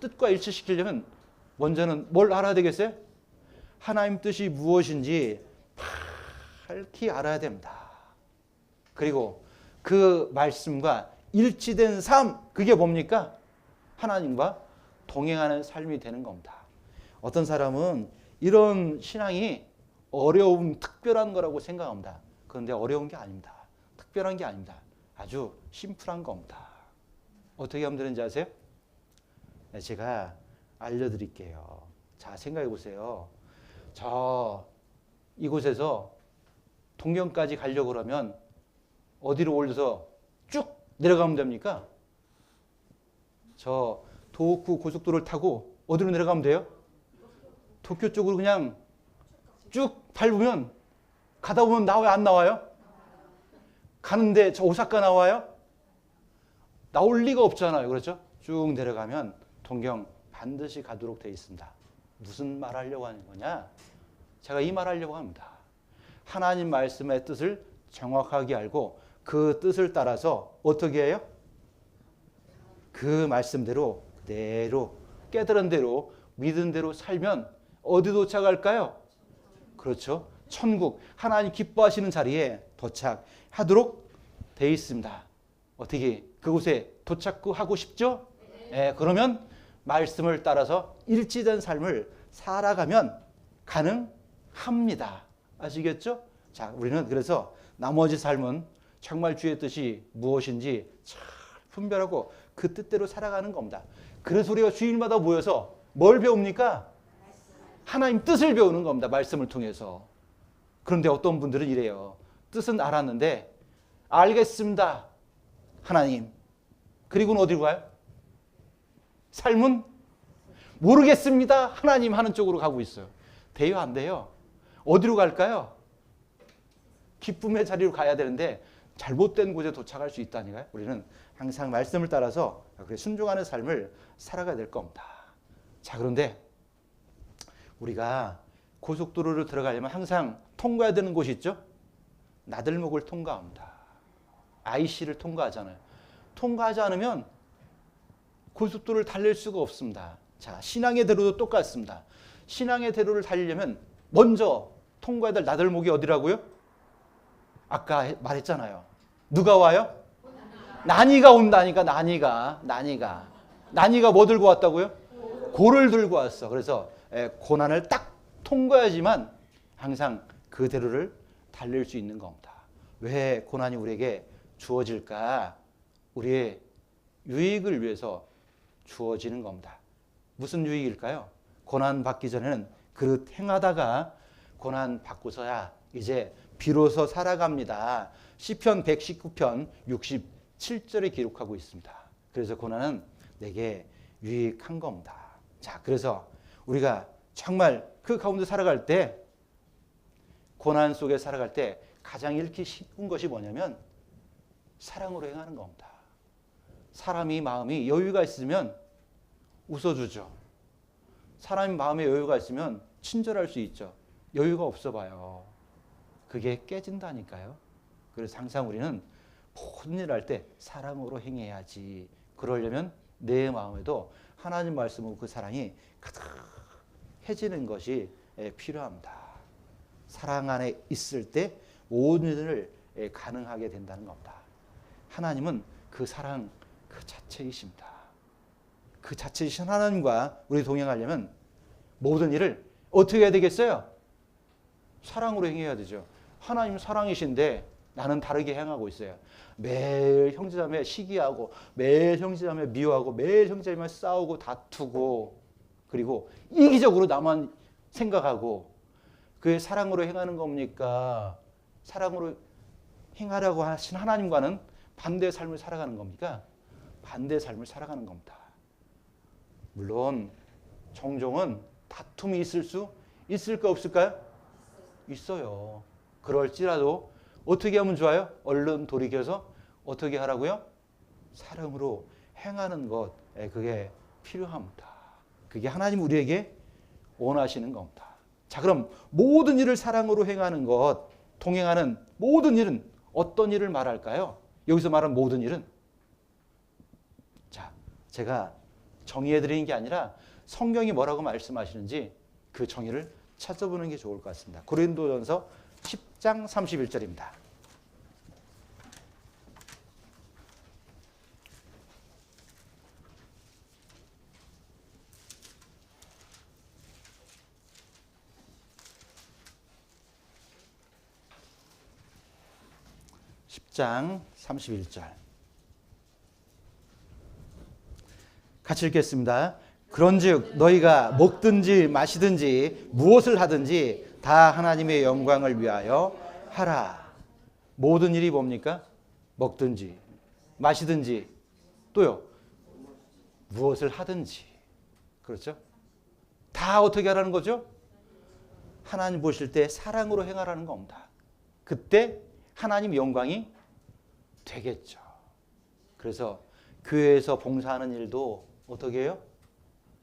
S1: 뜻과 일치시키려면 먼저는 뭘 알아야 되겠어요? 하나님 뜻이 무엇인지 밝히 알아야 됩니다. 그리고 그 말씀과 일치된 삶, 그게 뭡니까? 하나님과 동행하는 삶이 되는 겁니다. 어떤 사람은 이런 신앙이 어려운 특별한 거라고 생각합니다. 그런데 어려운 게 아닙니다. 특별한 게 아닙니다. 아주 심플한 겁니다. 어떻게 하면 되는지 아세요? 네, 제가 알려드릴게요. 자, 생각해 보세요. 이곳에서 동경까지 가려고 그러면 어디로 올려서 쭉 내려가면 됩니까? 저 도호쿠 고속도로를 타고 어디로 내려가면 돼요? 도쿄 쪽으로 그냥 쭉 밟으면 가다 보면 나와요, 안 나와요? 가는데 저 오사카 나와요? 나올 리가 없잖아요. 그렇죠? 쭉 내려가면 동경 반드시 가도록 되어 있습니다. 무슨 말 하려고 하는 거냐? 제가 이 말 하려고 합니다. 하나님 말씀의 뜻을 정확하게 알고 그 뜻을 따라서 어떻게 해요? 그 말씀대로 그대로 깨달은 대로 믿은 대로 살면 어디 도착할까요? 그렇죠. 천국, 하나님 기뻐하시는 자리에 도착하도록 되어 있습니다. 어떻게 그곳에 도착하고 싶죠? 네, 그러면 말씀을 따라서 일치된 삶을 살아가면 가능합니다. 아시겠죠? 자, 우리는 그래서 나머지 삶은 정말 주의 뜻이 무엇인지 잘 분별하고 그 뜻대로 살아가는 겁니다. 그래서 우리가 주일마다 모여서 뭘 배웁니까? 하나님 뜻을 배우는 겁니다. 말씀을 통해서. 그런데 어떤 분들은 이래요. 뜻은 알았는데 알겠습니다. 하나님. 그리고는 어디로 가요? 삶은 모르겠습니다. 하나님 하는 쪽으로 가고 있어요. 돼요, 안 돼요? 어디로 갈까요? 기쁨의 자리로 가야 되는데 잘못된 곳에 도착할 수 있다니까요. 우리는 항상 말씀을 따라서 순종하는 삶을 살아가야 될 겁니다. 자, 그런데 우리가 고속도로를 들어가려면 항상 통과해야 되는 곳이 있죠? 나들목을 통과합니다. IC를 통과하잖아요. 통과하지 않으면 고속도로를 달릴 수가 없습니다. 자, 신앙의 대로도 똑같습니다. 신앙의 대로를 달리려면 먼저 통과해야 될 나들목이 어디라고요? 아까 말했잖아요. 누가 와요? 난이가 온다니까. 난이가 뭐 들고 왔다고요? 고를 들고 왔어. 그래서 고난을 딱 통과해야지만 항상 그 대로를 달릴 수 있는 겁니다. 왜 고난이 우리에게 주어질까? 우리의 유익을 위해서 주어지는 겁니다. 무슨 유익일까요? 고난 받기 전에는 그릇 행하다가 고난 받고서야 이제 비로소 살아갑니다. 시편 119편 67절에 기록하고 있습니다. 그래서 고난은 내게 유익한 겁니다. 자, 그래서 우리가 정말 그 가운데 살아갈 때, 고난 속에 살아갈 때 가장 잃기 쉬운 것이 뭐냐면 사랑으로 행하는 겁니다. 사람이 마음이 여유가 있으면 웃어주죠. 사람이 마음에 여유가 있으면 친절할 수 있죠. 여유가 없어 봐요. 그게 깨진다니까요. 그래서 항상 우리는 모든 일을 할 때 사랑으로 행해야지. 그러려면 내 마음에도 하나님 말씀으로 그 사랑이 가득해지는 것이 필요합니다. 사랑 안에 있을 때 모든 일을 가능하게 된다는 겁니다. 하나님은 그 사랑 그 자체이십니다. 그 자체이신 하나님과 우리 동행하려면 모든 일을 어떻게 해야 되겠어요? 사랑으로 행해야 되죠. 하나님 사랑이신데 나는 다르게 행하고 있어요. 매일 형제자매 시기하고 매일 형제자매 미워하고 매일 형제자매 싸우고 다투고 그리고 이기적으로 나만 생각하고 그게 사랑으로 행하는 겁니까? 사랑으로 행하라고 하신 하나님과는 반대의 삶을 살아가는 겁니까? 반대의 삶을 살아가는 겁니다. 물론 종종은 다툼이 있을 수 있을까 없을까요? 있어요. 그럴지라도 어떻게 하면 좋아요? 얼른 돌이켜서 어떻게 하라고요? 사랑으로 행하는 것, 그게 필요합니다. 그게 하나님 우리에게 원하시는 겁니다. 자, 그럼 모든 일을 사랑으로 행하는 것, 동행하는 모든 일은 어떤 일을 말할까요? 여기서 말하는 모든 일은, 자, 제가 정의해드리는 게 아니라 성경이 뭐라고 말씀하시는지 그 정의를 찾아보는 게 좋을 것 같습니다. 고린도전서 10장 31절입니다. 장 31절 같이 읽겠습니다. 그런즉 너희가 먹든지 마시든지 무엇을 하든지 다 하나님의 영광을 위하여 하라. 모든 일이 뭡니까? 먹든지 마시든지 또요 무엇을 하든지, 그렇죠? 다 어떻게 하라는 거죠? 하나님 보실 때 사랑으로 행하라는 겁니다. 그때 하나님 영광이 되겠죠. 그래서 교회에서 봉사하는 일도 어떻게 해요?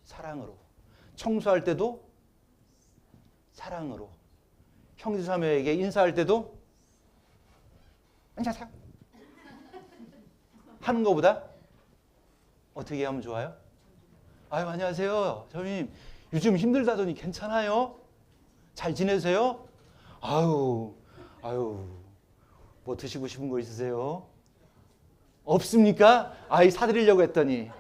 S1: 사랑으로. 청소할 때도 사랑으로. 형제자매에게 인사할 때도 안녕하세요 하는 것보다 어떻게 하면 좋아요? 아유, 안녕하세요. 저님 요즘 힘들다더니 괜찮아요? 잘 지내세요? 아유, 뭐 드시고 싶은 거 있으세요? 없습니까? 아이, 사드리려고 했더니.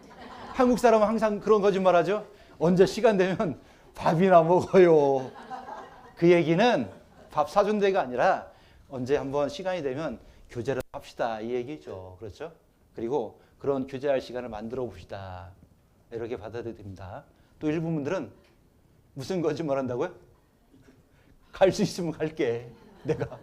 S1: 한국 사람은 항상 그런 거짓말 하죠. 언제 시간 되면 밥이나 먹어요. 그 얘기는 밥 사준 데가 아니라 언제 한번 시간이 되면 교제를 합시다, 이 얘기죠. 그렇죠? 그리고 그런 교제할 시간을 만들어 봅시다. 이렇게 받아들여야 됩니다. 또 일부 분들은 무슨 거짓말 한다고요? 갈 수 있으면 갈게. 내가.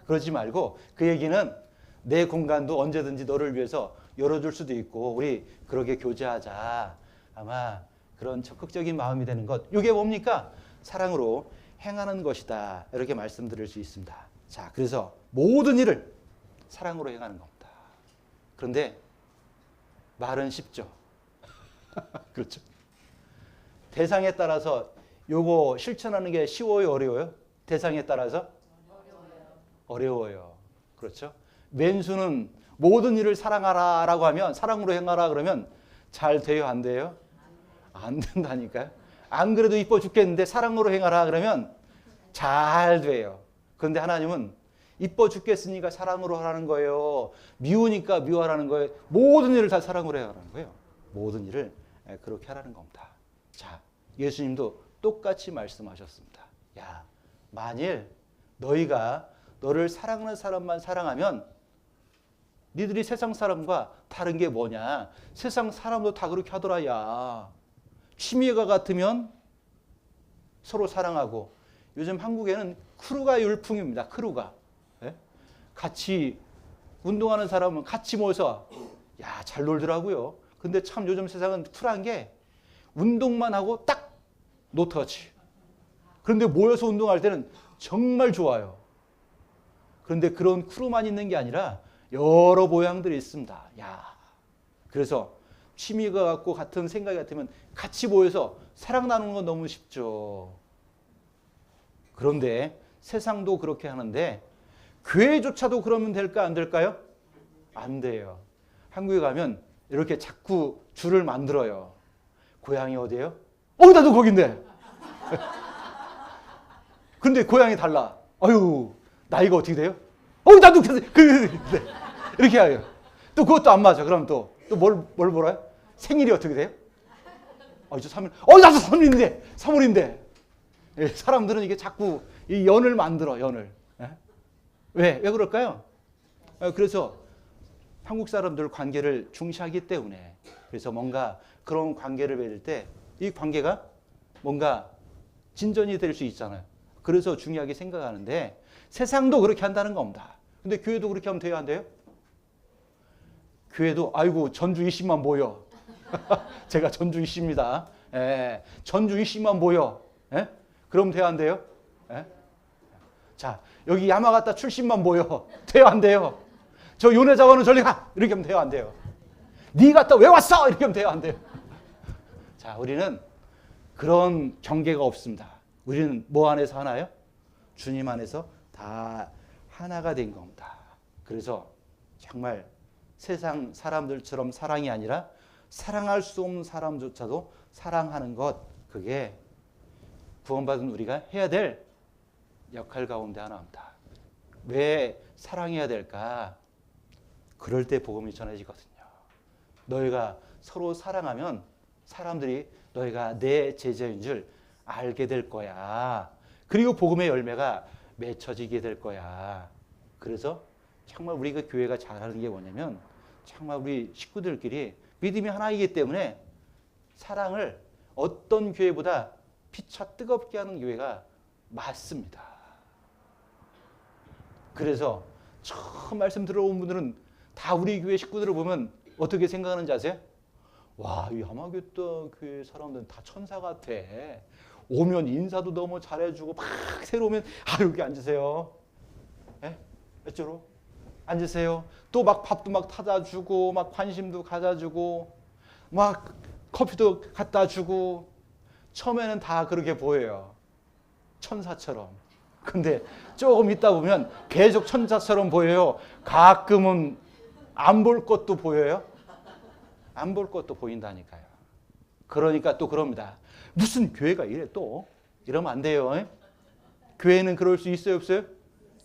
S1: 그러지 말고 그 얘기는 내 공간도 언제든지 너를 위해서 열어줄 수도 있고 우리 그렇게 교제하자. 아마 그런 적극적인 마음이 되는 것. 이게 뭡니까? 사랑으로 행하는 것이다. 이렇게 말씀드릴 수 있습니다. 자, 그래서 모든 일을 사랑으로 행하는 겁니다. 그런데 말은 쉽죠. 그렇죠. 대상에 따라서 요거 실천하는 게 쉬워요, 어려워요? 대상에 따라서? 어려워요. 그렇죠. 맨수는 모든 일을 사랑하라라고 하면, 사랑으로 행하라 그러면 잘 돼요, 안 돼요? 안 된다니까요. 안 그래도 이뻐 죽겠는데 사랑으로 행하라 그러면 잘 돼요. 그런데 하나님은 이뻐 죽겠으니까 사랑으로 하라는 거예요. 미우니까 미워하라는 거예요. 모든 일을 다 사랑으로 하라는 거예요. 모든 일을 그렇게 하라는 겁니다. 자, 예수님도 똑같이 말씀하셨습니다. 야, 만일 너희가 너를 사랑하는 사람만 사랑하면 니들이 세상 사람과 다른 게 뭐냐? 세상 사람도 다 그렇게 하더라. 야, 취미가 같으면 서로 사랑하고, 요즘 한국에는 크루가 열풍입니다. 크루가. 예? 같이 운동하는 사람은 같이 모여서 야, 잘 놀더라고요. 근데 참 요즘 세상은 쿨한 게 운동만 하고 딱 노터치. 그런데 모여서 운동할 때는 정말 좋아요. 그런데 그런 크루만 있는 게 아니라 여러 모양들이 있습니다. 야, 그래서 취미가 같고 같은 생각이 같으면 같이 모여서 사랑 나누는 건 너무 쉽죠. 그런데 세상도 그렇게 하는데 교회조차도 그러면 될까 안 될까요? 안 돼요. 한국에 가면 이렇게 자꾸 줄을 만들어요. 고향이 어디예요? 나도 거긴데. 근데 고향이 달라. 아유, 나이가 어떻게 돼요? 나도 이렇게 해요. 또 그것도 안 맞아. 그럼 또 뭘 물어요? 생일이 어떻게 돼요? 저 3일. 나도 3월인데. 예, 사람들은 이게 자꾸 이 연을 만들어, 연을. 예? 왜 그럴까요? 그래서 한국 사람들 관계를 중시하기 때문에, 그래서 뭔가 그런 관계를 맺을 때 이 관계가 뭔가 진전이 될 수 있잖아요. 그래서 중요하게 생각하는데 세상도 그렇게 한다는 겁니다. 근데 교회도 그렇게 하면 돼요, 안 돼요? 교회도 아이고 전주 이씨만 모여. 제가 전주 이씨입니다. 예, 전주 이씨만 모여. 예? 그럼 돼요, 안 돼요? 예? 자, 여기 야마가타 출신만 모여. 돼요, 안 돼요? 저 요네자와는 저리 가. 이렇게 하면 돼요, 안 돼요? 네 갔다 왜 왔어? 이렇게 하면 돼요, 안 돼요? 자, 우리는 그런 경계가 없습니다. 우리는 뭐 안에서 하나요? 주님 안에서 다 하나가 된 겁니다. 그래서 정말 세상 사람들처럼 사랑이 아니라 사랑할 수 없는 사람조차도 사랑하는 것, 그게 구원받은 우리가 해야 될 역할 가운데 하나입니다. 왜 사랑해야 될까? 그럴 때 복음이 전해지거든요. 너희가 서로 사랑하면 사람들이 너희가 내 제자인 줄 알게 될 거야. 그리고 복음의 열매가 맺혀지게 될 거야. 그래서 정말 우리 그 교회가 잘하는 게 뭐냐면 정말 우리 식구들끼리 믿음이 하나이기 때문에 사랑을 어떤 교회보다 피차 뜨겁게 하는 교회가 많습니다. 그래서 처음 말씀 들어온 분들은 다 우리 교회 식구들을 보면 어떻게 생각하는지 아세요? 와, 이 야마교타 교회 사람들은 다 천사 같아. 오면 인사도 너무 잘해주고 막 새로 오면 여기 앉으세요. 예? 몇조로? 앉으세요. 또 막 밥도 막 타다 주고 막 관심도 가져주고 막 커피도 갖다 주고 처음에는 다 그렇게 보여요. 천사처럼. 근데 조금 있다 보면 계속 천사처럼 보여요. 가끔은 안 볼 것도 보여요. 안 볼 것도 보인다니까요. 그러니까 또 그럽니다. 무슨 교회가 이래 또? 이러면 안 돼요. 교회는 그럴 수 있어요, 없어요?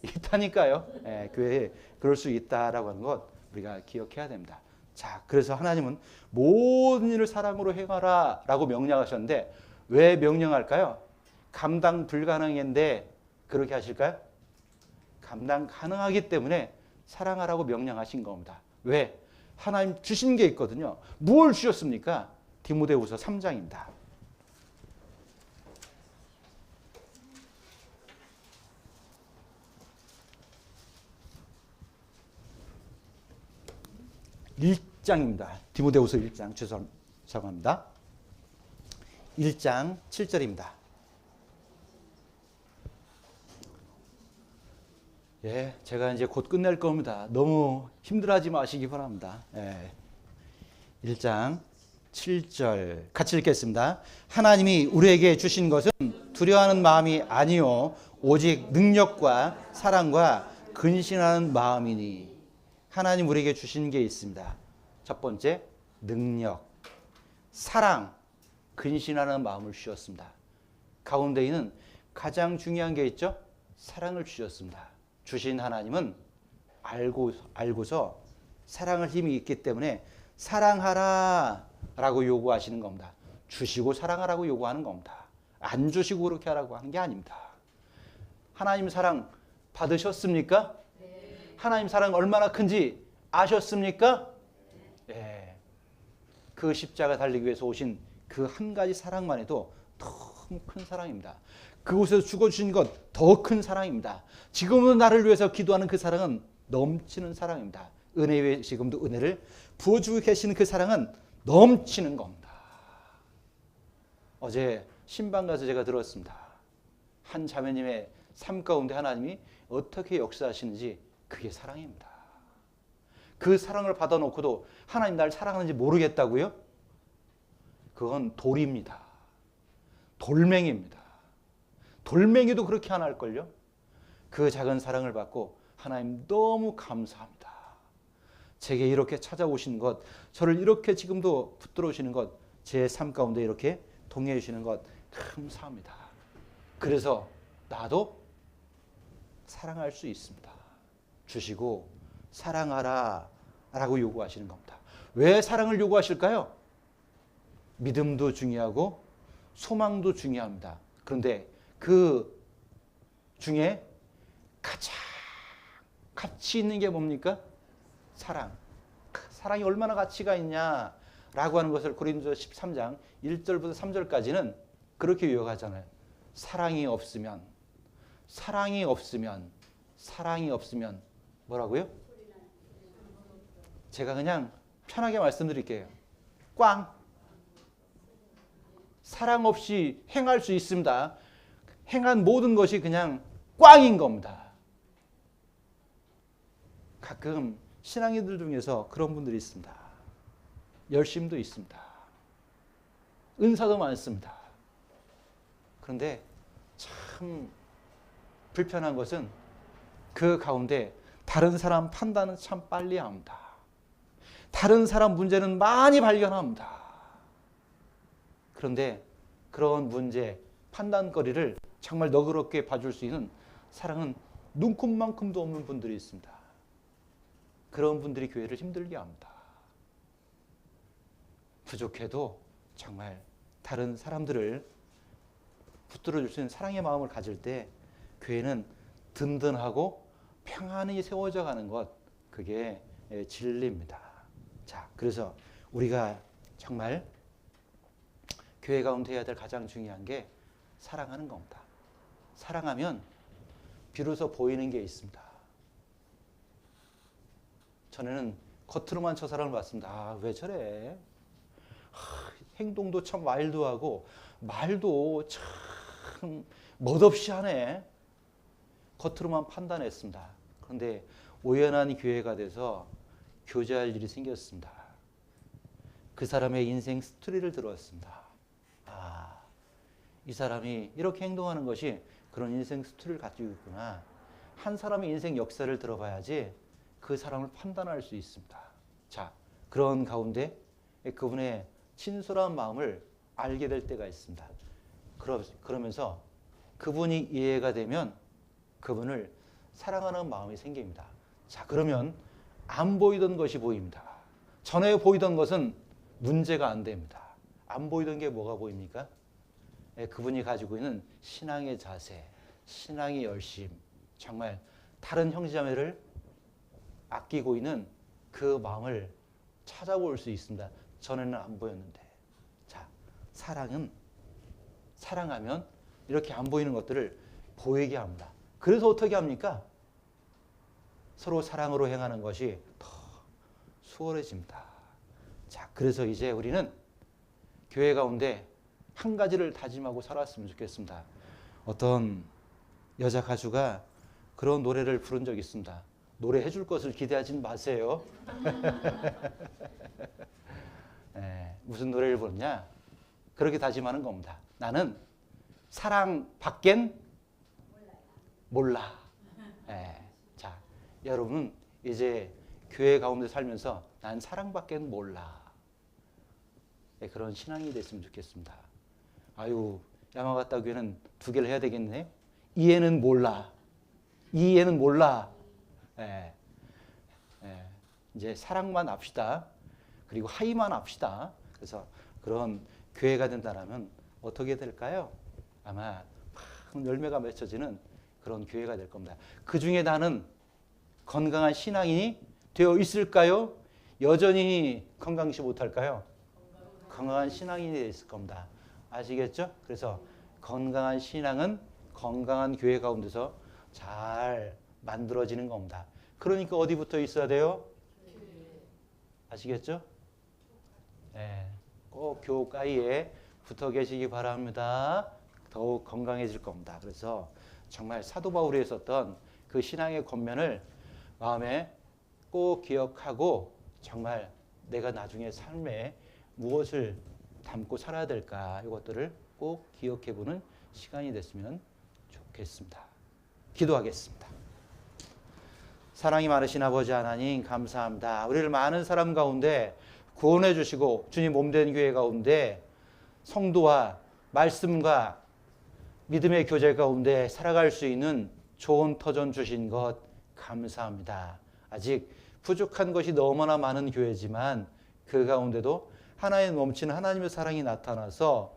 S1: 있다니까요. 예, 교회에 그럴 수 있다라고 하는 것 우리가 기억해야 됩니다. 자, 그래서 하나님은 모든 일을 사랑으로 행하라 라고 명령하셨는데 왜 명령할까요? 감당 불가능인데 그렇게 하실까요? 감당 가능하기 때문에 사랑하라고 명령하신 겁니다. 왜? 하나님 주신 게 있거든요. 무엇을 주셨습니까? 디모데후서 3장입니다. 1장입니다. 디모데후서 1장 죄송합니다. 1장 7절입니다. 예, 제가 이제 곧 끝낼 겁니다. 너무 힘들어하지 마시기 바랍니다. 예. 1장 7절 같이 읽겠습니다. 하나님이 우리에게 주신 것은 두려워하는 마음이 아니요 오직 능력과 사랑과 근신하는 마음이니. 하나님 우리에게 주신 게 있습니다. 첫 번째, 능력, 사랑, 근신하는 마음을 주셨습니다. 가운데에는 가장 중요한 게 있죠. 사랑을 주셨습니다. 주신 하나님은 알고서 사랑을 힘이 있기 때문에 사랑하라 라고 요구하시는 겁니다. 주시고 사랑하라고 요구하는 겁니다. 안 주시고 그렇게 하라고 하는 게 아닙니다. 하나님 사랑 받으셨습니까? 네. 하나님 사랑 얼마나 큰지 아셨습니까? 네. 그 십자가 달리기 위해서 오신 그 한 가지 사랑만 해도 너무 큰 사랑입니다. 그곳에서 죽어주신 것 더 큰 사랑입니다. 지금도 나를 위해서 기도하는 그 사랑은 넘치는 사랑입니다. 은혜 위에 지금도 은혜를 부어주고 계시는 그 사랑은 넘치는 겁니다. 어제 신방 가서 제가 들었습니다. 한 자매님의 삶 가운데 하나님이 어떻게 역사하시는지 그게 사랑입니다. 그 사랑을 받아놓고도 하나님 날 사랑하는지 모르겠다고요? 그건 돌입니다. 돌멩이입니다. 돌멩이도 그렇게 안 할걸요? 그 작은 사랑을 받고 하나님 너무 감사합니다. 제게 이렇게 찾아오시는 것, 저를 이렇게 지금도 붙들어 오시는 것, 제 삶 가운데 이렇게 동행해 주시는 것 감사합니다. 그래서 나도 사랑할 수 있습니다. 주시고 사랑하라 라고 요구하시는 겁니다. 왜 사랑을 요구하실까요? 믿음도 중요하고 소망도 중요합니다. 그런데 그 중에 가장 가치 있는 게 뭡니까? 사랑. 사랑이 얼마나 가치가 있냐라고 하는 것을 고린도서 13장 1절부터 3절까지는 그렇게 요약하잖아요. 사랑이 없으면 뭐라고요? 제가 그냥 편하게 말씀드릴게요. 꽝. 사랑 없이 행할 수 있습니다. 행한 모든 것이 그냥 꽝인 겁니다. 가끔 신앙인들 중에서 그런 분들이 있습니다. 열심도 있습니다. 은사도 많습니다. 그런데 참 불편한 것은 그 가운데 다른 사람 판단은 참 빨리 합니다. 다른 사람 문제는 많이 발견합니다. 그런데 그런 문제, 판단거리를 정말 너그럽게 봐줄 수 있는 사랑은 눈곱만큼도 없는 분들이 있습니다. 그런 분들이 교회를 힘들게 합니다. 부족해도 정말 다른 사람들을 붙들어 줄 수 있는 사랑의 마음을 가질 때 교회는 든든하고 평안히 세워져 가는 것, 그게 진리입니다. 자, 그래서 우리가 정말 교회 가운데 해야 될 가장 중요한 게 사랑하는 겁니다. 사랑하면 비로소 보이는 게 있습니다. 전에는 겉으로만 저 사람을 봤습니다. 아, 왜 저래? 행동도 참 와일드하고 말도 참 멋없이 하네. 겉으로만 판단했습니다. 그런데 오연한 교회가 돼서 교제할 일이 생겼습니다. 그 사람의 인생 스토리를 들었습니다. 아, 이 사람이 이렇게 행동하는 것이 그런 인생 스토리를 가지고 있구나. 한 사람의 인생 역사를 들어봐야지 그 사람을 판단할 수 있습니다. 자, 그런 가운데 그분의 진솔한 마음을 알게 될 때가 있습니다. 그러면서 그분이 이해가 되면 그분을 사랑하는 마음이 생깁니다. 자, 그러면 안 보이던 것이 보입니다. 전에 보이던 것은 문제가 안 됩니다. 안 보이던 게 뭐가 보입니까? 그분이 가지고 있는 신앙의 자세, 신앙의 열심, 정말 다른 형제자매를 아끼고 있는 그 마음을 찾아볼 수 있습니다. 전에는 안 보였는데. 자, 사랑하면 이렇게 안 보이는 것들을 보이게 합니다. 그래서 어떻게 합니까? 서로 사랑으로 행하는 것이 더 수월해집니다. 자, 그래서 이제 우리는 교회 가운데 한 가지를 다짐하고 살았으면 좋겠습니다. 어떤 여자 가수가 그런 노래를 부른 적이 있습니다. 노래해 줄 것을 기대하지 마세요. 무슨 노래를 부르냐? 그렇게 다짐하는 겁니다. 나는 사랑밖엔 몰라. 자, 여러분 이제 교회 가운데 살면서 난 사랑밖엔 몰라. 그런 신앙이 됐으면 좋겠습니다. 아유, 야마가타 교회는 두 개를 해야 되겠네. 이해는 몰라. 이해는 몰라. 이제 사랑만 합시다. 그리고 하이만 합시다. 그래서 그런 교회가 된다면 어떻게 될까요? 아마 막 열매가 맺혀지는 그런 교회가 될 겁니다. 그 중에 나는 건강한 신앙인이 되어 있을까요? 여전히 건강시 못할까요? 건강한 신앙인이 되어 있을 겁니다. 아시겠죠? 그래서 건강한 신앙은 건강한 교회 가운데서 잘 만들어지는 겁니다. 그러니까 어디 붙어 있어야 돼요? 아시겠죠? 꼭 교가에 붙어 계시기 바랍니다. 더욱 건강해질 겁니다. 그래서 정말 사도 바울이 했었던 그 신앙의 권면을 마음에 꼭 기억하고 정말 내가 나중에 삶에 무엇을 담고 살아야 될까 이것들을 꼭 기억해보는 시간이 됐으면 좋겠습니다. 기도하겠습니다. 사랑이 많으신 아버지 하나님 감사합니다. 우리를 많은 사람 가운데 구원해 주시고 주님 몸된 교회 가운데 성도와 말씀과 믿음의 교제 가운데 살아갈 수 있는 좋은 터전 주신 것 감사합니다. 아직 부족한 것이 너무나 많은 교회지만 그 가운데도 하나의 넘치는 하나님의 사랑이 나타나서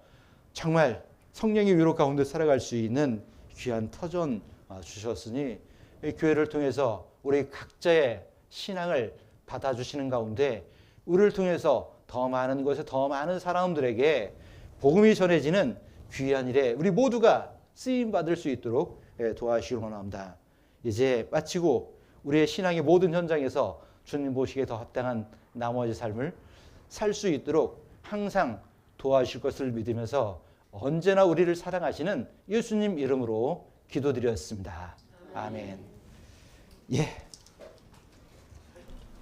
S1: 정말 성령의 위로 가운데 살아갈 수 있는 귀한 터전 주셨으니 이 교회를 통해서 우리 각자의 신앙을 받아주시는 가운데 우리를 통해서 더 많은 곳에 더 많은 사람들에게 복음이 전해지는 귀한 일에 우리 모두가 쓰임받을 수 있도록 도와주시기 원합니다. 이제 마치고 우리의 신앙의 모든 현장에서 주님 보시기에 더 합당한 나머지 삶을 살 수 있도록 항상 도와주실 것을 믿으면서 언제나 우리를 사랑하시는 예수님 이름으로 기도드렸습니다. 아멘.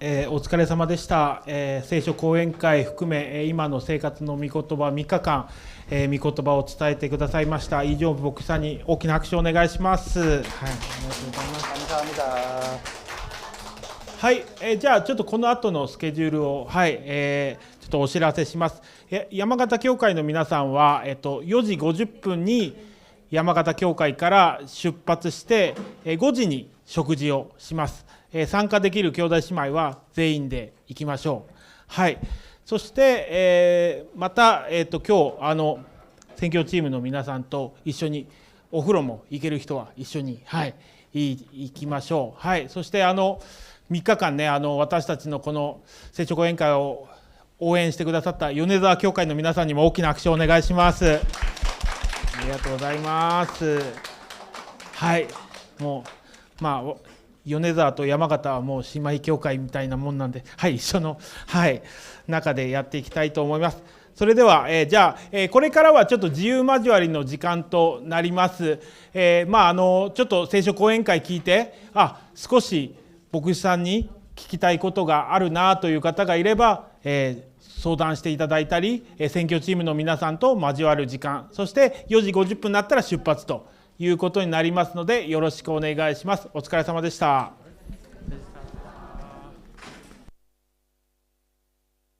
S2: お疲れ様でした、聖書講演会含め、今の生活の御言葉3日間、御言葉を伝えてくださいました以上牧師さんに大きな拍手をお願いします。はい、ありがとうございます。はい、じゃあちょっとこの後のスケジュールを、ちょっとお知らせします。山形教会の皆さんは、4時50分に山形教会から出発して、5時に食事をします。参加できる兄弟姉妹は全員で行きましょう。はい、そして、また、今日選挙チームの皆さんと一緒にお風呂も行ける人は一緒に、行きましょう。はい、そして3日間ね、私たちのこの聖書講演会を応援してくださった米沢教会の皆さんにも大きな拍手をお願いします。ありがとうございます。はい、もう米沢と山形はもう姉妹教会みたいなもんなんで、一緒の、中でやっていきたいと思います。それでは、じゃあ、これからはちょっと自由交わりの時間となります。ちょっと聖書講演会聞いて、少し牧師さんに聞きたいことがあるなという方がいれば、相談していただいたり、選挙チームの皆さんと交わる時間、そして4時50分になったら出発ということになりますので、よろしくお願いします。お疲れ様でした。